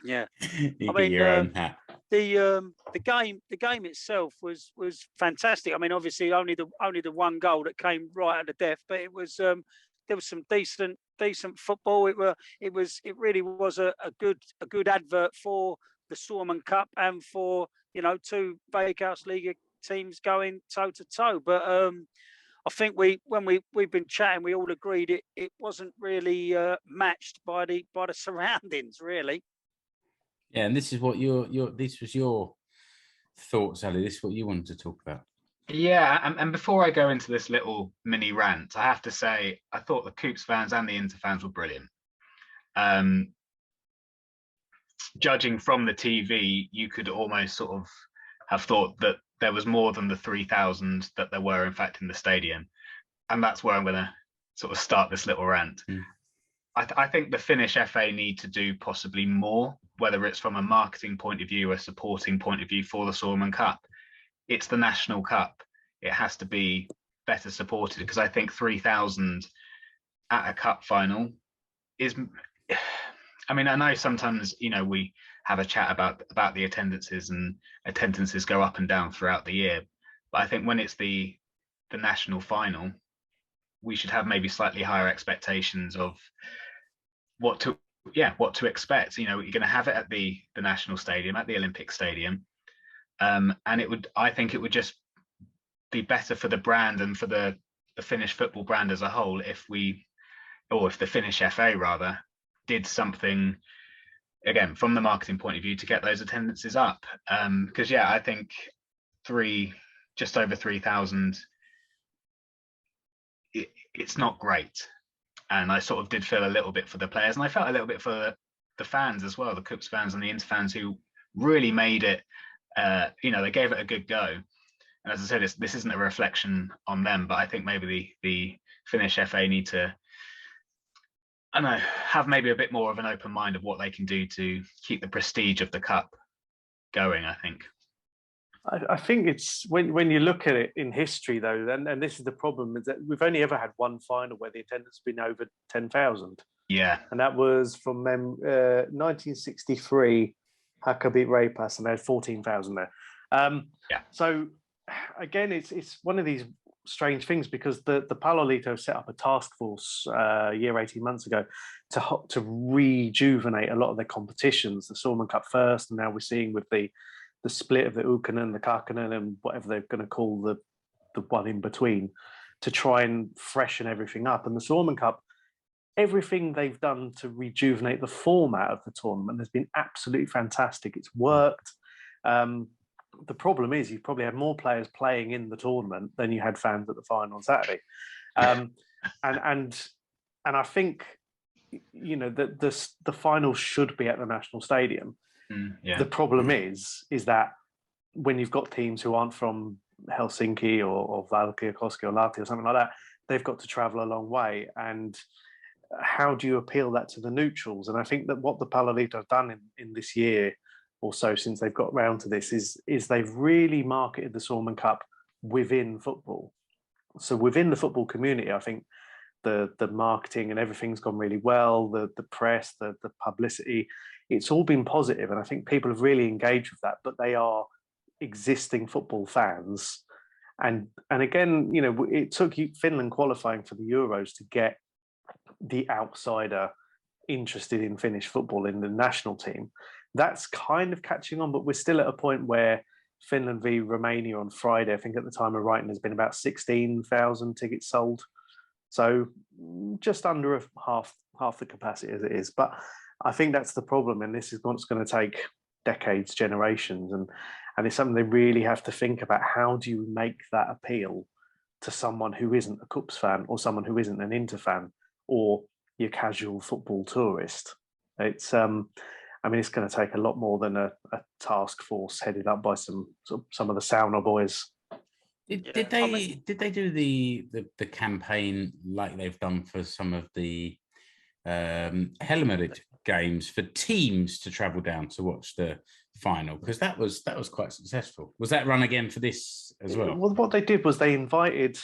Yeah. You get your own hat. The game itself was fantastic. I mean, obviously only the 1 goal that came right at the death, but it was there was some decent football. It really was a good advert for the Suomen Cup and for 2 Veikkausliiga teams going toe to toe. But I think when we've been chatting, we all agreed it wasn't really matched by the surroundings, really. Yeah, and this is what this was your thoughts, Ali. This is what you wanted to talk about. Yeah, and before I go into this little mini rant, I have to say I thought the KuPS fans and the Inter fans were brilliant. Judging from the TV, you could almost sort of have thought that there was more than the 3,000 that there were, in fact, in the stadium. And that's where I'm going to sort of start this little rant. I think the Finnish FA need to do possibly more, whether it's from a marketing point of view, a supporting point of view for the Suomen Cup. It's the national cup. It has to be better supported, because I think 3,000 at a cup final is, I mean, I know sometimes, we have a chat about the attendances, and attendances go up and down throughout the year. But I think when it's the national final, we should have maybe slightly higher expectations of what to expect. You're going to have it at the national stadium, at the Olympic Stadium. And I think it would just be better for the brand and for the Finnish football brand as a whole if the Finnish FA rather did something, again, from the marketing point of view, to get those attendances up. Because I think just over 3,000, it's not great. And I sort of did feel a little bit for the players, and I felt a little bit for the fans as well, the KuPS fans and the Inter fans, who really made it. They gave it a good go. And as I said, this isn't a reflection on them, but I think maybe the Finnish FA need to, I don't know, have maybe a bit more of an open mind of what they can do to keep the prestige of the cup going, I think. I think it's when you look at it in history, though, and this is the problem, is that we've only ever had 1 final where the attendance has been over 10,000. Yeah. And that was from 1963. Haka beat Reipas, and they had 14,000 there. So again, it's one of these strange things, because the Palolito set up a task force a year, 18 months ago to rejuvenate a lot of their competitions, the Suomen Cup first, and now we're seeing with the split of the Ykkönen, the Kakkonen, and whatever they're going to call the one in between, to try and freshen everything up. And the Suomen Cup, everything they've done to rejuvenate the format of the tournament has been absolutely fantastic. It's worked. The problem is you probably had more players playing in the tournament than you had fans at the final on Saturday. And I think, you know, the final should be at the national stadium. The problem is that when you've got teams who aren't from Helsinki or Valkeakoski or Lahti or something like that, they've got to travel a long way. And how do you appeal that to the neutrals? And I think that what the Palaliito have done in this year or so since they've got round to this is they've really marketed the Suomen Cup within football. So within the football community, I think the marketing and everything's gone really well. The press, the publicity, it's all been positive, and I think people have really engaged with that. But they are existing football fans, and again, you know, it took Finland qualifying for the Euros to get the outsider interested in Finnish football in the national team. That's kind of catching on, but we're still at a point where Finland v Romania on Friday, I think at the time of writing, there's been about 16,000 tickets sold. So just under half the capacity as it is. But I think that's the problem, and this is what's going to take decades, generations, and it's something they really have to think about. How do you make that appeal to someone who isn't a KuPS fan, or someone who isn't an Inter fan, or your casual football tourist? It's I mean, it's going to take a lot more than a task force headed up by some of the sauna boys. Did they do the campaign like they've done for some of the Helmerid games for teams to travel down to watch the final? Because that was quite successful. Was that run again for this as well? Well, what they did was they invited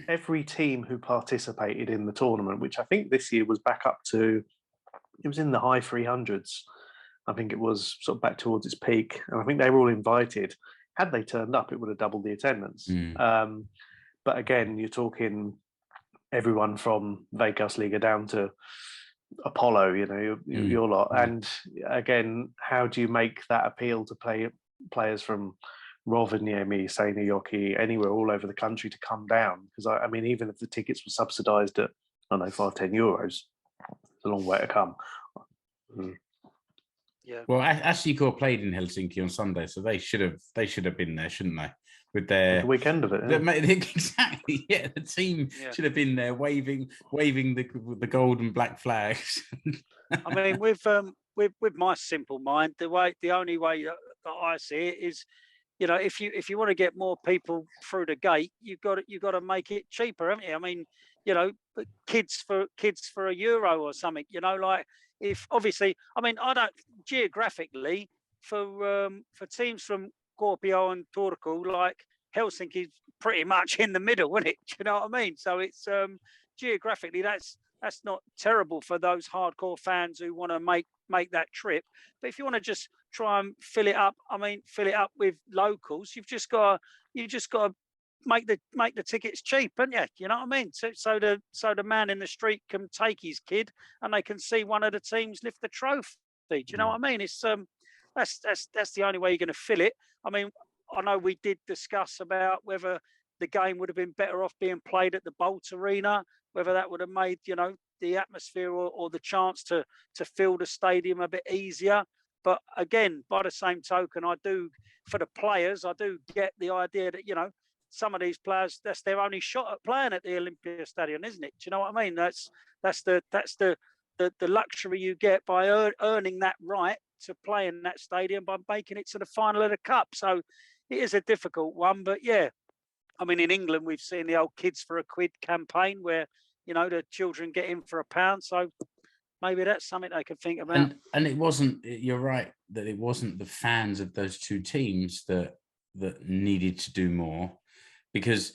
every team who participated in the tournament, which I think this year was back up to, it was in the high 300s. I think it was sort of back towards its peak, and I think they were all invited. Had they turned up, it would have doubled the attendance. But again, you're talking everyone from Veikkausliiga down to Apollo, you know, your lot. And again, how do you make that appeal to players from Rovaniemi, Seinäjoki, anywhere all over the country to come down? Because I mean, even if the tickets were subsidised at, I don't know, 5-10 euros, it's a long way to come. Yeah. Well, HJK played in Helsinki on Sunday, so they should have been there, shouldn't they? With the weekend of it, exactly. Yeah, the team should have been there, waving the gold and black flags. I mean, with my simple mind, the only way that I see it is, you know, if you want to get more people through the gate, you've got to make it cheaper, haven't you? I mean, you know, kids for a euro or something, you know, like. If obviously, I mean, I don't geographically for teams from Kuopio and Turku, like Helsinki's pretty much in the middle, isn't it? Do you know what I mean? So it's geographically that's not terrible for those hardcore fans who want to make that trip. But if you want to just try and fill it up, I mean, fill it up with locals, you've just got to make the tickets cheap, haven't you? You know what I mean? So the man in the street can take his kid and they can see one of the teams lift the trophy. Do you know what I mean? It's that's the only way you're going to fill it. I mean, I know we did discuss about whether the game would have been better off being played at the Bolt Arena, whether that would have made, you know, the atmosphere or the chance to fill the stadium a bit easier. But again, by the same token, for the players, I do get the idea that, you know, some of these players, that's their only shot at playing at the Olympia Stadium, isn't it? Do you know what I mean? That's the luxury you get by earning that right to play in that stadium by making it to the final of the cup. So it is a difficult one, but yeah, I mean, in England we've seen the old Kids for a Quid campaign where, you know, the children get in for £1. So maybe that's something they could think about. And it wasn't. You're right that it wasn't the fans of those two teams that needed to do more. Because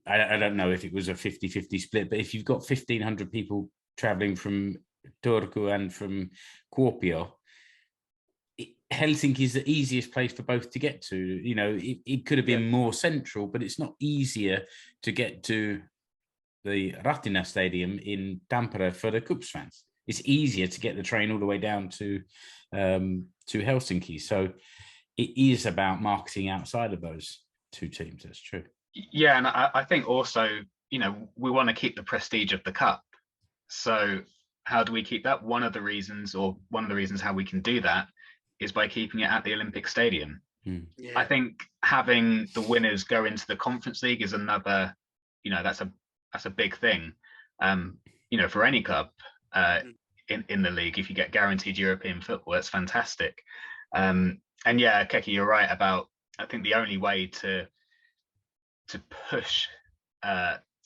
I don't know if it was a 50-50 split, but if you've got 1,500 people traveling from Turku and from Kuopio, Helsinki is the easiest place for both to get to. You know, it could have been more central, but it's not easier to get to the Rahtina Stadium in Tampere for the KuPS fans. It's easier to get the train all the way down to Helsinki. So it is about marketing outside of those two teams. That's true. Yeah, and I think also, we want to keep the prestige of the cup. So how do we keep that? One of the reasons how we can do that is by keeping it at the Olympic Stadium. Yeah. I think having the winners go into the Conference League is another, that's a big thing. For any club in the league, if you get guaranteed European football, that's fantastic. And yeah, Keke, you're right about, I think the only way to push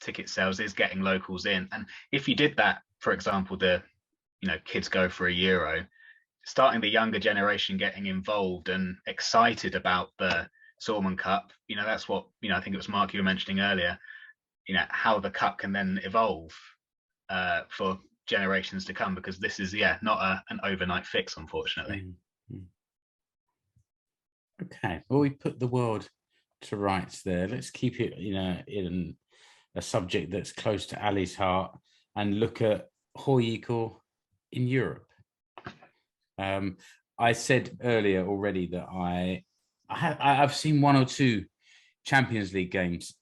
ticket sales is getting locals in. And if you did that, for example, kids go for a Euro, starting the younger generation getting involved and excited about the Suomen Cup, that's what, I think it was Mark you were mentioning earlier, how the cup can then evolve for generations to come, because this is, not an overnight fix, unfortunately. Okay, well, we put the world to rights there. Let's keep it, in a subject that's close to Ali's heart and look at HJK in Europe. I said earlier already that I've seen one or two Champions League games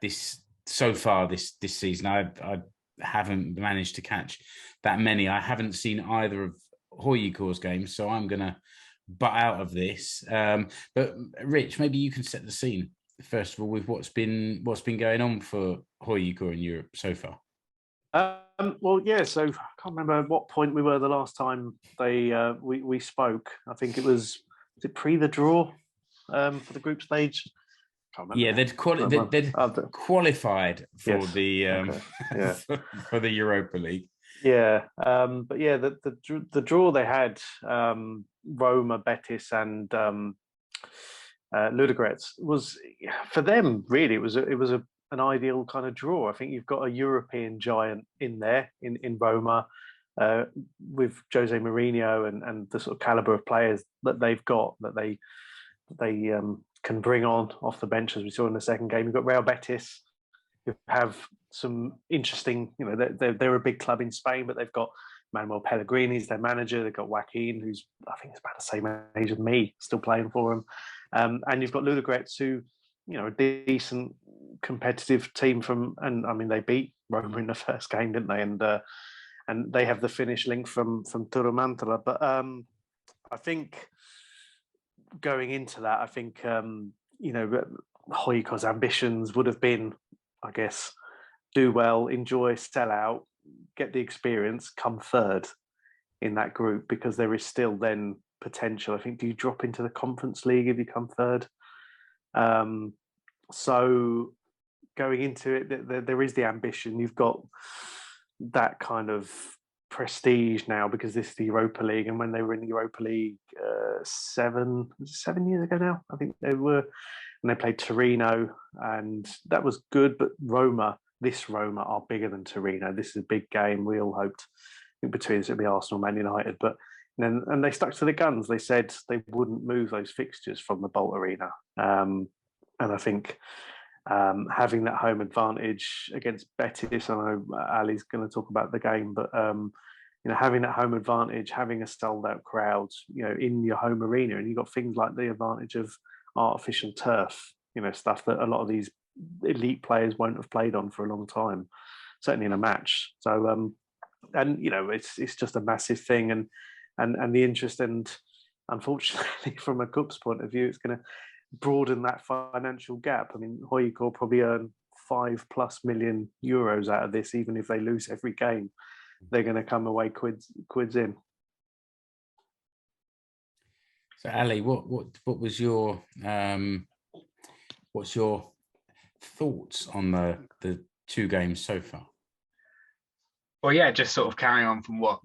this season. I haven't managed to catch that many. I haven't seen either of HJK's games, so I'm gonna butt out of this. But Rich, maybe you can set the scene first of all with what's been going on for HJK in Europe so far. Well, yeah. So I can't remember at what point we were the last time we spoke. I think was it pre the draw for the group stage. Can't remember. Yeah, they'd qualified for the for the Europa League. Yeah, but yeah, the draw they had, Roma, Betis, and Ludogorets, was for them really. It was an ideal kind of draw. I think you've got a European giant in there in Roma, with Jose Mourinho and the sort of caliber of players that they've got, that they can bring on off the bench, as we saw in the second game. You've got Real Betis, who have some interesting, they're a big club in Spain, but they've got Manuel Pellegrini's their manager. They've got Joaquin, who's I think is about the same age as me, still playing for them. And you've got Ludogorets, who, a decent competitive team and I mean, they beat Roma in the first game, didn't they? And they have the Finnish link from Turumantala. But I think going into that, I think HJK's ambitions would have been, I guess, do well, enjoy, sell out, get the experience, come third in that group, because there is still then potential. I think, do you drop into the Conference League if you come third? So going into it, there is the ambition. You've got that kind of prestige now, because this is the Europa League, and when they were in the Europa League 7 years ago now, I think they were, and they played Torino, and that was good. But Roma are bigger than Torino. This is a big game. We all hoped, I think between us it'd be Arsenal, Man United, but and they stuck to the guns. They said they wouldn't move those fixtures from the Bolt Arena, and I think having that home advantage against Betis, I know Ali's going to talk about the game, but having that home advantage, having a sold out crowd, in your home arena, and you've got things like the advantage of artificial turf, stuff that a lot of these elite players won't have played on for a long time, certainly in a match. So, it's just a massive thing, and the interest, and unfortunately, from a KuPS point of view, it's going to broaden that financial gap. I mean, HJK probably earn 5+ million euros out of this, even if they lose every game. They're going to come away quids in. So, Ali, what was your what's your thoughts on the two games so far? Well, yeah, just sort of carrying on from what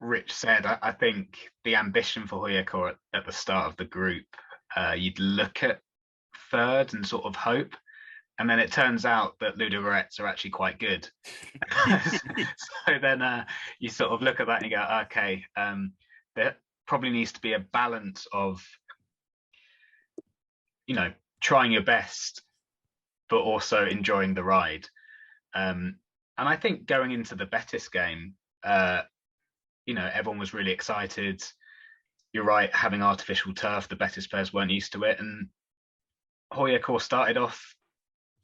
Rich said. I think the ambition for HJK at the start of the group, you'd look at third and sort of hope. And then it turns out that Ludogorets are actually quite good. So then you sort of look at that and you go, okay, there probably needs to be a balance of, trying your best, but also enjoying the ride. And I think going into the Betis game, everyone was really excited. You're right, having artificial turf, the Betis players weren't used to it. And HJK started off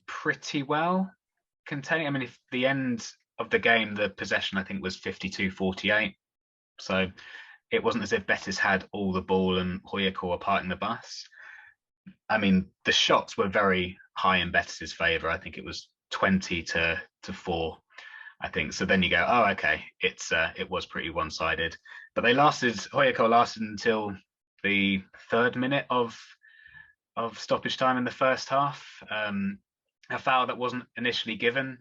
pretty well. containing. I mean, if the end of the game, the possession I think was 52-48, so it wasn't as if Betis had all the ball and HJK were parting the bus. I mean, the shots were very high in Betis's favour. I think it was 20-4, I think. So then you go, oh, okay, it was pretty one-sided. But HJK lasted until the 3rd minute of stoppage time in the first half. A foul that wasn't initially given.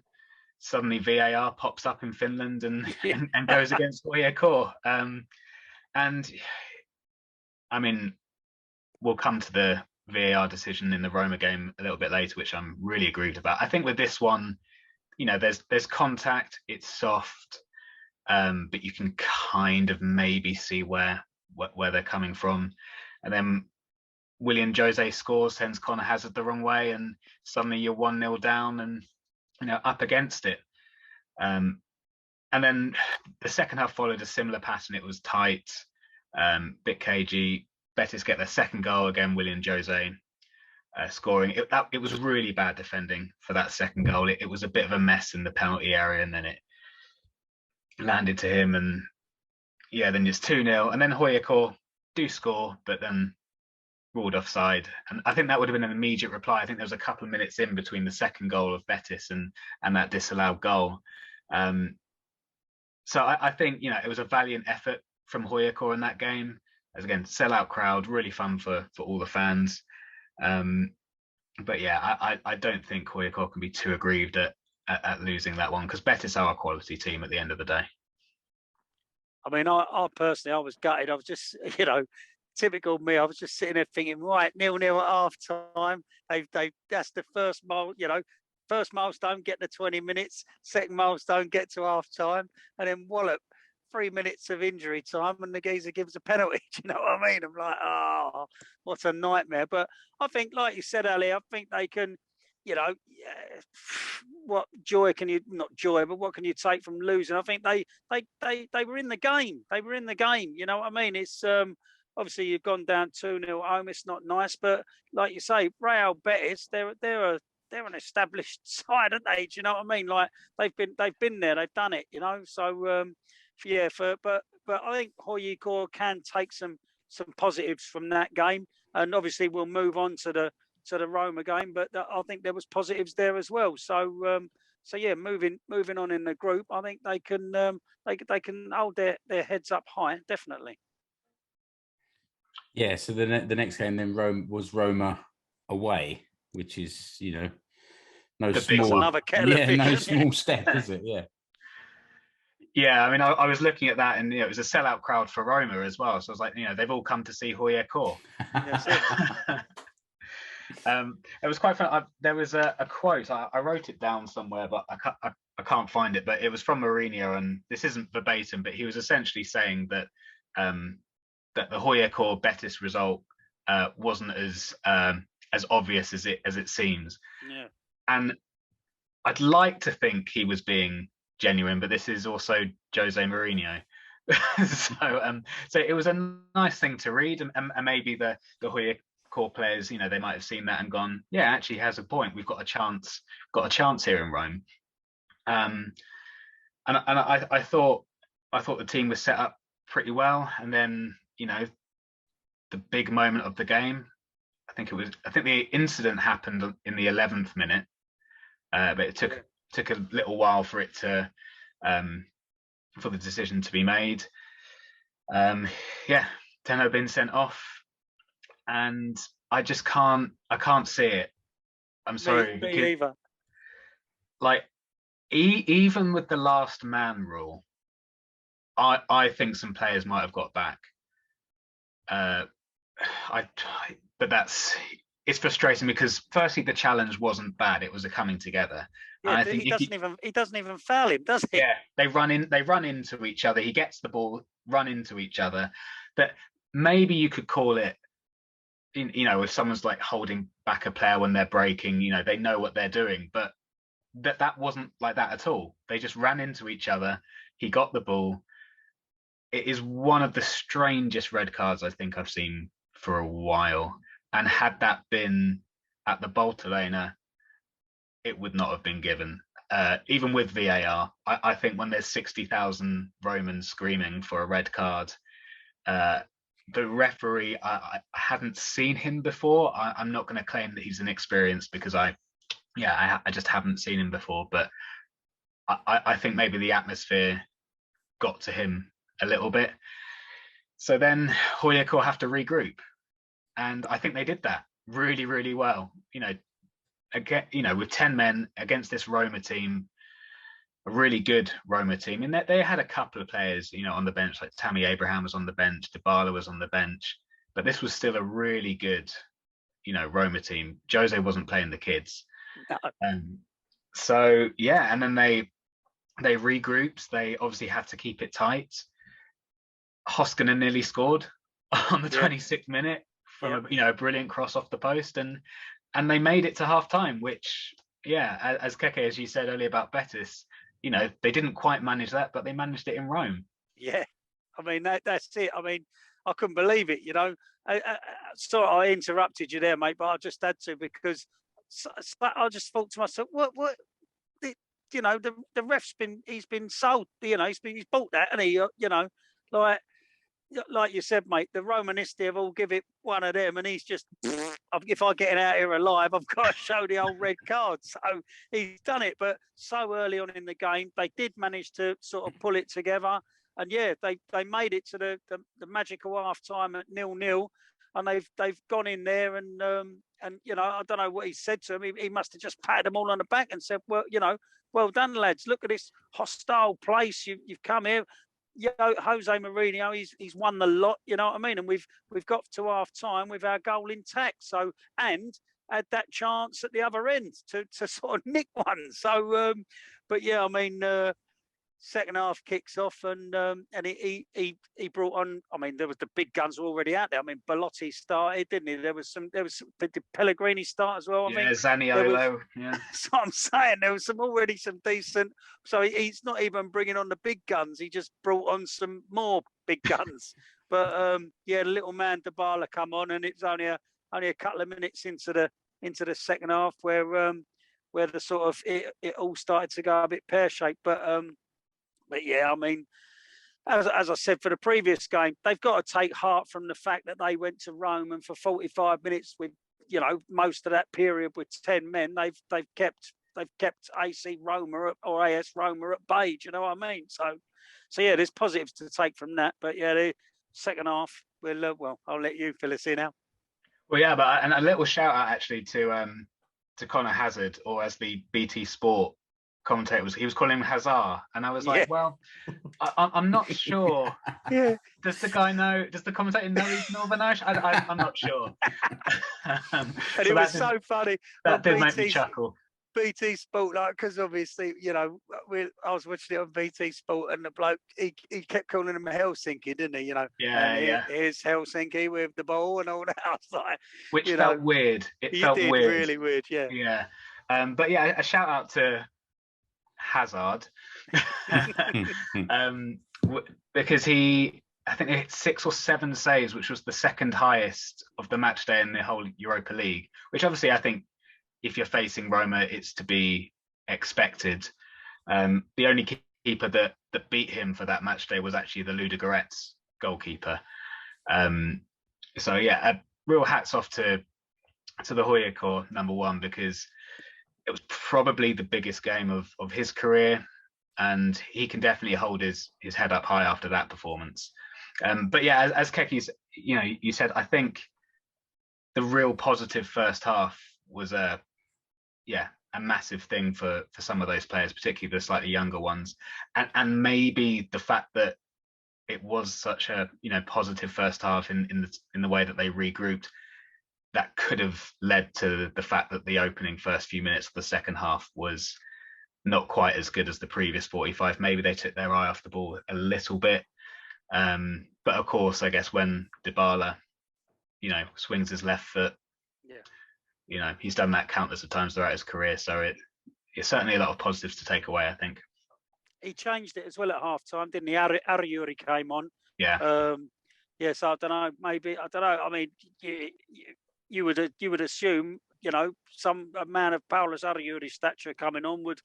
Suddenly VAR pops up in Finland and goes against HJK. And I mean, we'll come to the VAR decision in the Roma game a little bit later, which I'm really aggrieved about. I think with this one, you know, there's contact, it's soft, but you can kind of maybe see where they're coming from. And then William Jose scores, sends Connor Hazard the wrong way, and suddenly you're 1-0 down and, you know, up against it. And then the second half followed a similar pattern. It was tight, bit cagey. Betis get their second goal again. William Jose scoring. It was really bad defending for that second goal. It was a bit of a mess in the penalty area, and then it landed to him. And yeah, then it's 2-0, and then HJK do score, but then ruled offside. And I think that would have been an immediate reply. I think there was a couple of minutes in between the second goal of Betis and that disallowed goal. So I think, you know, it was a valiant effort from HJK in that game. As again, sellout crowd, really fun for all the fans. But yeah, I don't think HJK can be too aggrieved at losing that one, because Betis are a quality team at the end of the day. I mean, I personally, I was gutted. I was just, you know, typical me. I was just sitting there thinking, right, 0-0 at half time. That's the first milestone, get the 20 minutes. Second milestone, get to half time, and then wallop. 3 minutes of injury time and the geezer gives a penalty. Do you know what I mean? I'm like, oh, what a nightmare. But I think, like you said, Ali, I think they can, you know, what joy can you, not joy, but what can you take from losing? I think they were in the game. They were in the game. You know what I mean? It's obviously you've gone down 2-0 home. It's not nice, but like you say, Real Betis, they're an established side, aren't they? Do you know what I mean? Like they've been there, they've done it. You know, so. Yeah, but I think HJK can take some positives from that game, and obviously we'll move on to the Roma game. But I think there was positives there as well. So yeah, moving on in the group, I think they can hold their heads up high, definitely. Yeah. So the next game then Roma away, which is, you know, no small step, is it? Yeah. Yeah, I mean, I was looking at that, and you know, it was a sellout crowd for Roma as well. So I was like, you know, they've all come to see HJK. It was quite fun. There was a quote. I wrote it down somewhere, but I can't find it. But it was from Mourinho, and this isn't verbatim, but he was essentially saying that that the HJK Betis result wasn't as obvious as it seems. Yeah. And I'd like to think he was being genuine, but this is also Jose Mourinho. So it was a nice thing to read, and maybe the HJK players, you know, they might have seen that and gone, yeah, actually he has a point. We've got a chance here in Rome. And I thought the team was set up pretty well, and then, you know, the big moment of the game, I think the incident happened in the 11th minute, but it took a little while for it to for the decision to be made. Tenno been sent off, and I can't see it. I'm sorry. Me either. Like even with the last man rule, I think some players might have got back. But it's frustrating because firstly the challenge wasn't bad; it was a coming together. Yeah, I think he doesn't even foul him, does he? Yeah, they run into each other. He gets the ball, run into each other. But maybe you could call it, you know, if someone's like holding back a player when they're breaking, you know, they know what they're doing. But that wasn't like that at all. They just ran into each other. He got the ball. It is one of the strangest red cards I think I've seen for a while. And had that been at the Bolterena, it would not have been given. even with VAR, I think when there's 60,000 Romans screaming for a red card, the referee, I hadn't seen him before. I'm not going to claim that he's inexperienced because I just haven't seen him before. But I think maybe the atmosphere got to him a little bit. So then HJK have to regroup, and I think they did that really, really well. Again, with 10 men against this Roma team, a really good Roma team. And they had a couple of players, on the bench, like Tammy Abraham was on the bench, Dybala was on the bench, but this was still a really good, Roma team. Jose wasn't playing the kids. No. So yeah, and then they regrouped. They obviously had to keep it tight. Hoskinen nearly scored on the 26th minute from a brilliant cross off the post, and they made it to half time, which as Keke, as you said earlier about Betis, they didn't quite manage that, but they managed it in Rome. Yeah, I mean that's it. I mean, I couldn't believe it. Sorry, I interrupted you there, mate, but I just had to because I just thought to myself, what? The ref's he's been sold. He's bought that, and he, like you said, mate, the Romanisti have all give it one of them, and he's just, if I get out here alive, I've got to show the old red card. So he's done it, but so early on in the game, they did manage to sort of pull it together, and they made it to the magical half time at 0-0, and they've gone in there and I don't know what he said to him. He must have just patted them all on the back and said, well done, lads. Look at this hostile place you've come here. Jose Mourinho, he's won the lot, you know what I mean? And we've got to half time with our goal intact. So, and had that chance at the other end to sort of nick one. So, but yeah, I mean, second half kicks off and he brought on. I mean, there was the big guns were already out there. I mean, Belotti started, didn't he? There was did Pellegrini start as well? I mean, Zaniolo. That's what I'm saying. There was already some decent. So he's not even bringing on the big guns. He just brought on some more big guns. But the little man Dybala come on, and it's only a couple of minutes into the second half where the sort of it all started to go a bit pear-shaped. But yeah, I mean, as I said for the previous game, they've got to take heart from the fact that they went to Rome and for 45 minutes with, most of that period with 10 men, they've kept AC Roma or AS Roma at bay. Do you know what I mean? So yeah, there's positives to take from that. But yeah, the second half, I'll let you fill us in now. Well, yeah, but and a little shout out actually to Connor Hazard, or as the BT Sport commentator he was calling him Hazard, and I was like, well, I'm not sure. Yeah. Does the commentator know he's Northern Irish? I'm not sure. And it was so funny. That did make me chuckle. BT Sport, because obviously, I was watching it on BT Sport, and the bloke he kept calling him Helsinki, didn't he? Here's Helsinki with the ball and all that. I was like, which felt weird. It felt weird, really weird. Yeah. Yeah. But yeah, a shout out to Hazard because I think he hit 6 or 7 saves, which was the second highest of the match day in the whole Europa League, which obviously I think if you're facing Roma, it's to be expected. The only keeper that beat him for that match day was actually the Ludogorets goalkeeper. So yeah, a real hats off to the HJK number one, because it was probably the biggest game of his career, and he can definitely hold his head up high after that performance. But yeah, as Keke's, you said, I think the real positive first half was a massive thing for some of those players, particularly the slightly younger ones, and maybe the fact that it was such a positive first half in the way that they regrouped, that could have led to the fact that the opening first few minutes of the second half was not quite as good as the previous 45. Maybe they took their eye off the ball a little bit. But of course, I guess when Dybala, swings his left foot, he's done that countless of times throughout his career. So it's certainly a lot of positives to take away, I think. He changed it as well at half time, didn't he? Ariuri came on. Yeah. So I don't know. Maybe, I don't know. I mean, you would assume, a man of Paolo Sarriuri's stature coming on would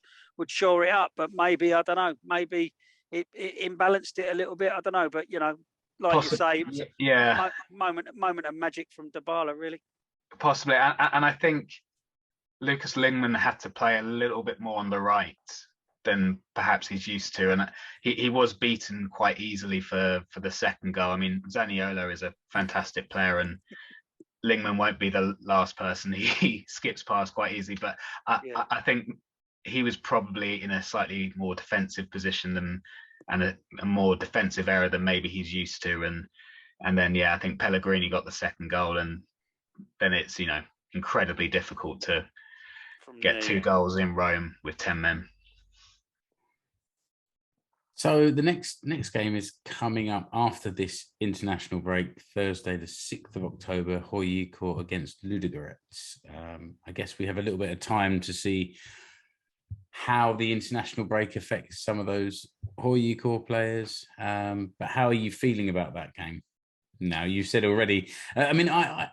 shore it up. But maybe, I don't know, maybe it imbalanced it a little bit. I don't know, but like you say, it was a moment of magic from Dybala, really. Possibly, and I think Lucas Lingman had to play a little bit more on the right than perhaps he's used to, and he was beaten quite easily for the second goal. I mean, Zaniolo is a fantastic player, and Lingman won't be the last person he skips past quite easily. But I think he was probably in a slightly more defensive position and a more defensive area than maybe he's used to, and then I think Pellegrini got the second goal, and then it's incredibly difficult to get 2 goals in Rome with 10 men. So the next game is coming up after this international break, Thursday, the 6th of October, HJK against Ludogorets. I guess we have a little bit of time to see how the international break affects some of those HJK players. But how are you feeling about that game? Now, you said already, I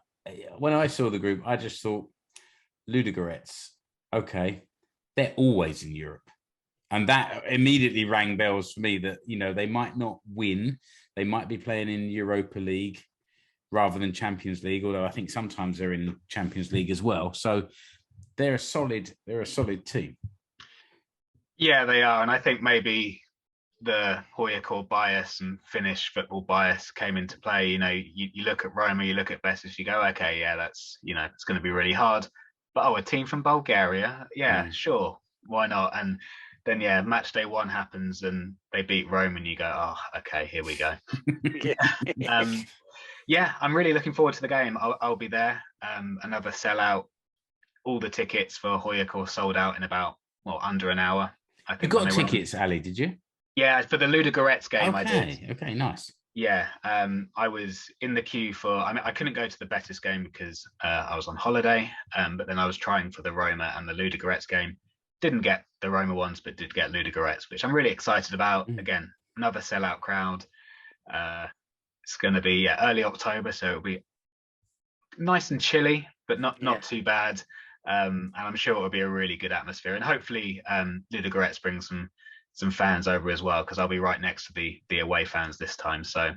when I saw the group, I just thought Ludogorets, okay, they're always in Europe. And that immediately rang bells for me that, they might not win. They might be playing in Europa League rather than Champions League, although I think sometimes they're in Champions League as well. So they're a solid team. Yeah, they are. And I think maybe the HJK bias and Finnish football bias came into play. You look at Roma, you look at Betis, you go, okay, that's, it's going to be really hard. But, a team from Bulgaria? Yeah, sure. Why not? And then, match day 1 happens and they beat Rome and you go, oh, okay, here we go. I'm really looking forward to the game. I'll be there. Another sellout. All the tickets for HJK sold out in about, under an hour. I think you got tickets, Ali, did you? Yeah, for the Ludogorets game, okay. I did. Okay, nice. Yeah, I was in the queue for. I couldn't go to the Betis game because I was on holiday. But then I was trying for the Roma and the Ludogorets game. Didn't get the Roma ones, but did get Ludogorets, which I'm really excited about. Again, another sellout crowd. It's going to be early October, so it'll be nice and chilly, but not too bad. And I'm sure it'll be a really good atmosphere. And hopefully, Ludogorets bring some fans over as well, because I'll be right next to the away fans this time. So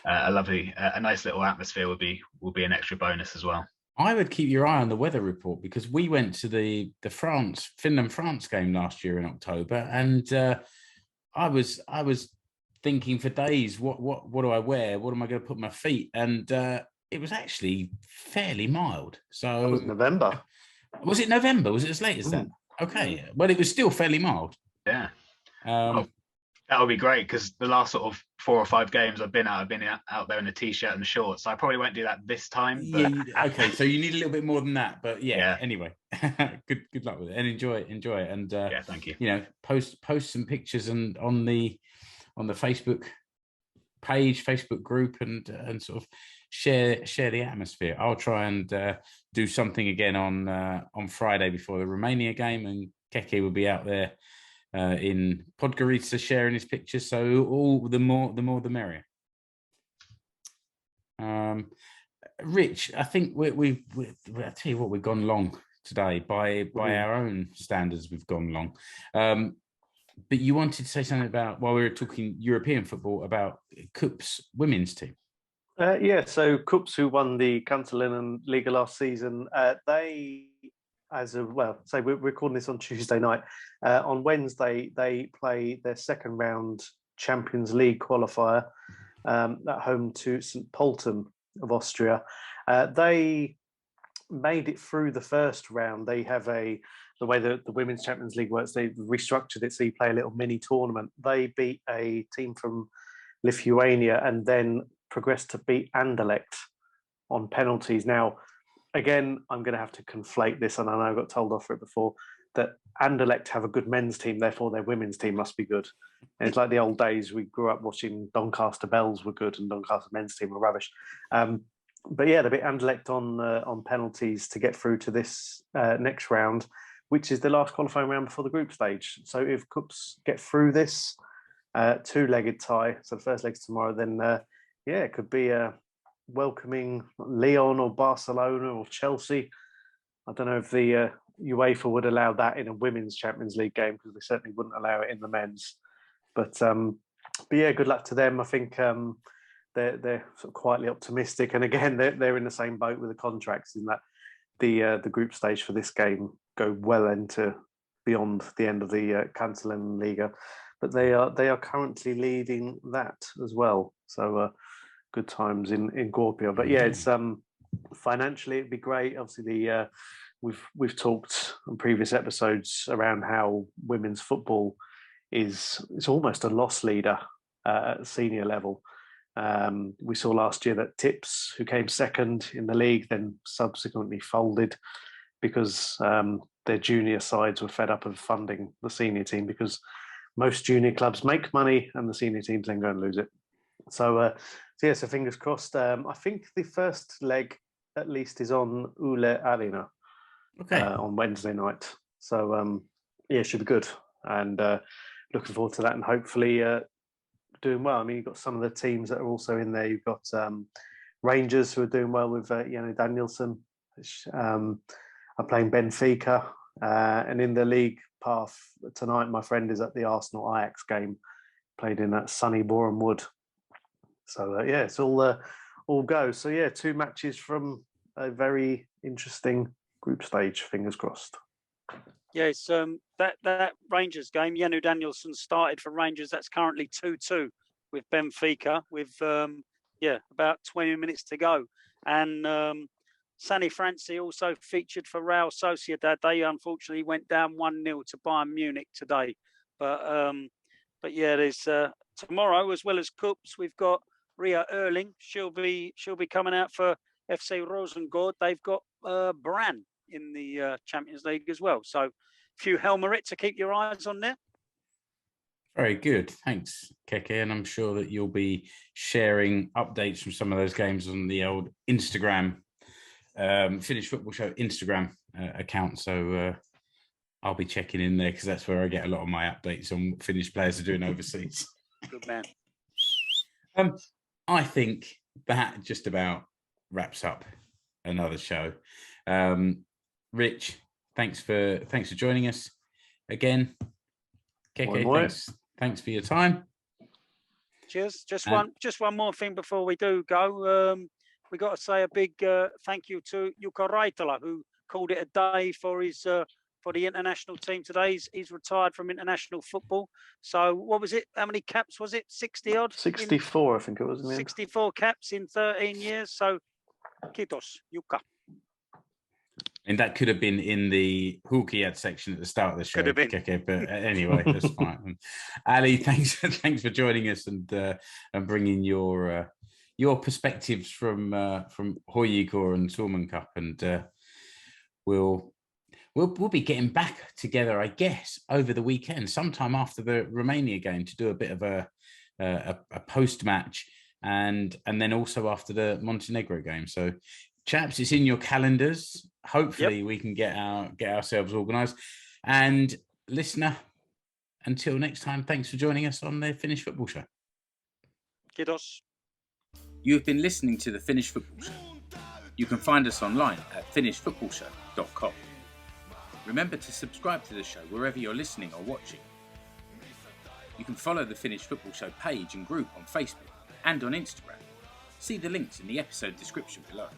a nice little atmosphere will be an extra bonus as well. I would keep your eye on the weather report, because we went to the Finland-France game last year in October, and I was thinking for days, what do I wear? What am I going to put on my feet? And it was actually fairly mild. So it was November. Was it November? Was it as late as that? Okay, well, it was still fairly mild. Yeah. That would be great, because the last sort of 4 or 5 games I've been out there in a t-shirt and shorts. So I probably won't do that this time. But... Yeah, okay, so you need a little bit more than that, but anyway, good luck with it and enjoy it. And thank you. Post some pictures and on the Facebook page, Facebook group, and sort of share the atmosphere. I'll try and do something again on Friday before the Romania game, and Keke will be out there in Podgorica sharing his pictures, so all the more the merrier. Rich, I think we I tell you what, we've gone long today by our own standards. We've gone long, but you wanted to say something about, while we were talking European football, about KuPS women's team. So KuPS, who won the Kansalinen Liga last season, they, so we're recording this on Tuesday night. On Wednesday, they play their second round Champions League qualifier at home to St Pölten of Austria. They made it through the first round. They have the way that the Women's Champions League works, they've restructured it so you play a little mini tournament. They beat a team from Lithuania and then progressed to beat Anderlecht on penalties. Now, again, I'm going to have to conflate this, and I know I got told off for it before, that Anderlecht have a good men's team, therefore their women's team must be good. And it's like the old days, we grew up watching Doncaster Bells were good and Doncaster men's team were rubbish. But they beat Anderlecht on penalties to get through to this next round, which is the last qualifying round before the group stage. So if KuPS get through this two-legged tie, so the first leg's tomorrow, then it could be welcoming Lyon or Barcelona or Chelsea I don't know if the UEFA would allow that in a women's Champions League game, because they certainly wouldn't allow it in the men's. But yeah, good luck to them. I think they're sort of quietly optimistic, and again, they're in the same boat with the contracts, in that the group stage for this game go well into beyond the end of the Kansalliga, but they are currently leading that as well. So good times in Kuopio. But yeah, it's financially it'd be great. Obviously, we've talked on previous episodes around how women's football is almost a loss leader at senior level. We saw last year that Tips, who came second in the league, then subsequently folded because their junior sides were fed up of funding the senior team, because most junior clubs make money and the senior teams then go and lose it. So fingers crossed. I think the first leg at least is on Yle Arena on Wednesday night. So yeah, it should be good. And looking forward to that, and hopefully doing well. I mean, you've got some of the teams that are also in there. You've got Rangers, who are doing well with Jenny Danielson, are playing Benfica. And in the league path tonight, my friend is at the Arsenal Ajax game, played in that sunny Boreham Wood. So yeah, it's all go. So yeah, 2 matches from a very interesting group stage. Fingers crossed. Yeah, it's that Rangers game. Jenny Danielson started for Rangers. That's currently 2-2 with Benfica, with about 20 minutes to go. And Sani Franci also featured for Real Sociedad. They unfortunately went down 1-0 to Bayern Munich today. But yeah, there's tomorrow, as well as KuPS, we've got Ria Erling. She'll be coming out for FC Rosengård. They've got Brann in the Champions League as well. So a few Helmerit to keep your eyes on there. Very good. Thanks, Keke. And I'm sure that you'll be sharing updates from some of those games on the old Instagram, Finnish Football Show Instagram account. So I'll be checking in there, because that's where I get a lot of my updates on what Finnish players are doing overseas. Good man. I think that just about wraps up another show. Rich, thanks for joining us again. Keke, thanks for your time. Cheers. Just one more thing before we do go. We got to say a big thank you to Jukka Raitala, who called it a day for his for the international team today. He's retired from international football. So what was it? How many caps was it? 60 odd? 64, I think it was. 64 caps in 13 years. So kiitos, Jukka. And that could have been in the Huuhkajat section at the start of the show. Could have been. Keke, but anyway, that's fine. Ali, thanks for joining us and bringing your perspectives from HJK and Suomen Cup, and we'll be getting back together, I guess, over the weekend, sometime after the Romania game, to do a bit of a post match, and then also after the Montenegro game. So, chaps, it's in your calendars. Hopefully, we can get ourselves organised. And listener, until next time, thanks for joining us on the Finnish Football Show. Kiitos. You have been listening to the Finnish Football Show. You can find us online at finishfootballshow.com. Remember to subscribe to the show wherever you're listening or watching. You can follow the Finnish Football Show page and group on Facebook and on Instagram. See the links in the episode description below.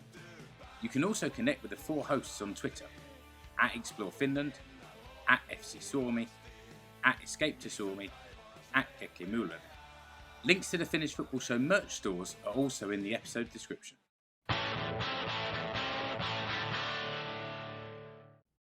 You can also connect with the 4 hosts on Twitter, at Explore Finland, at FC Suomi, at Escape to Suomi, at Keke Ally. Links to the Finnish Football Show merch stores are also in the episode description.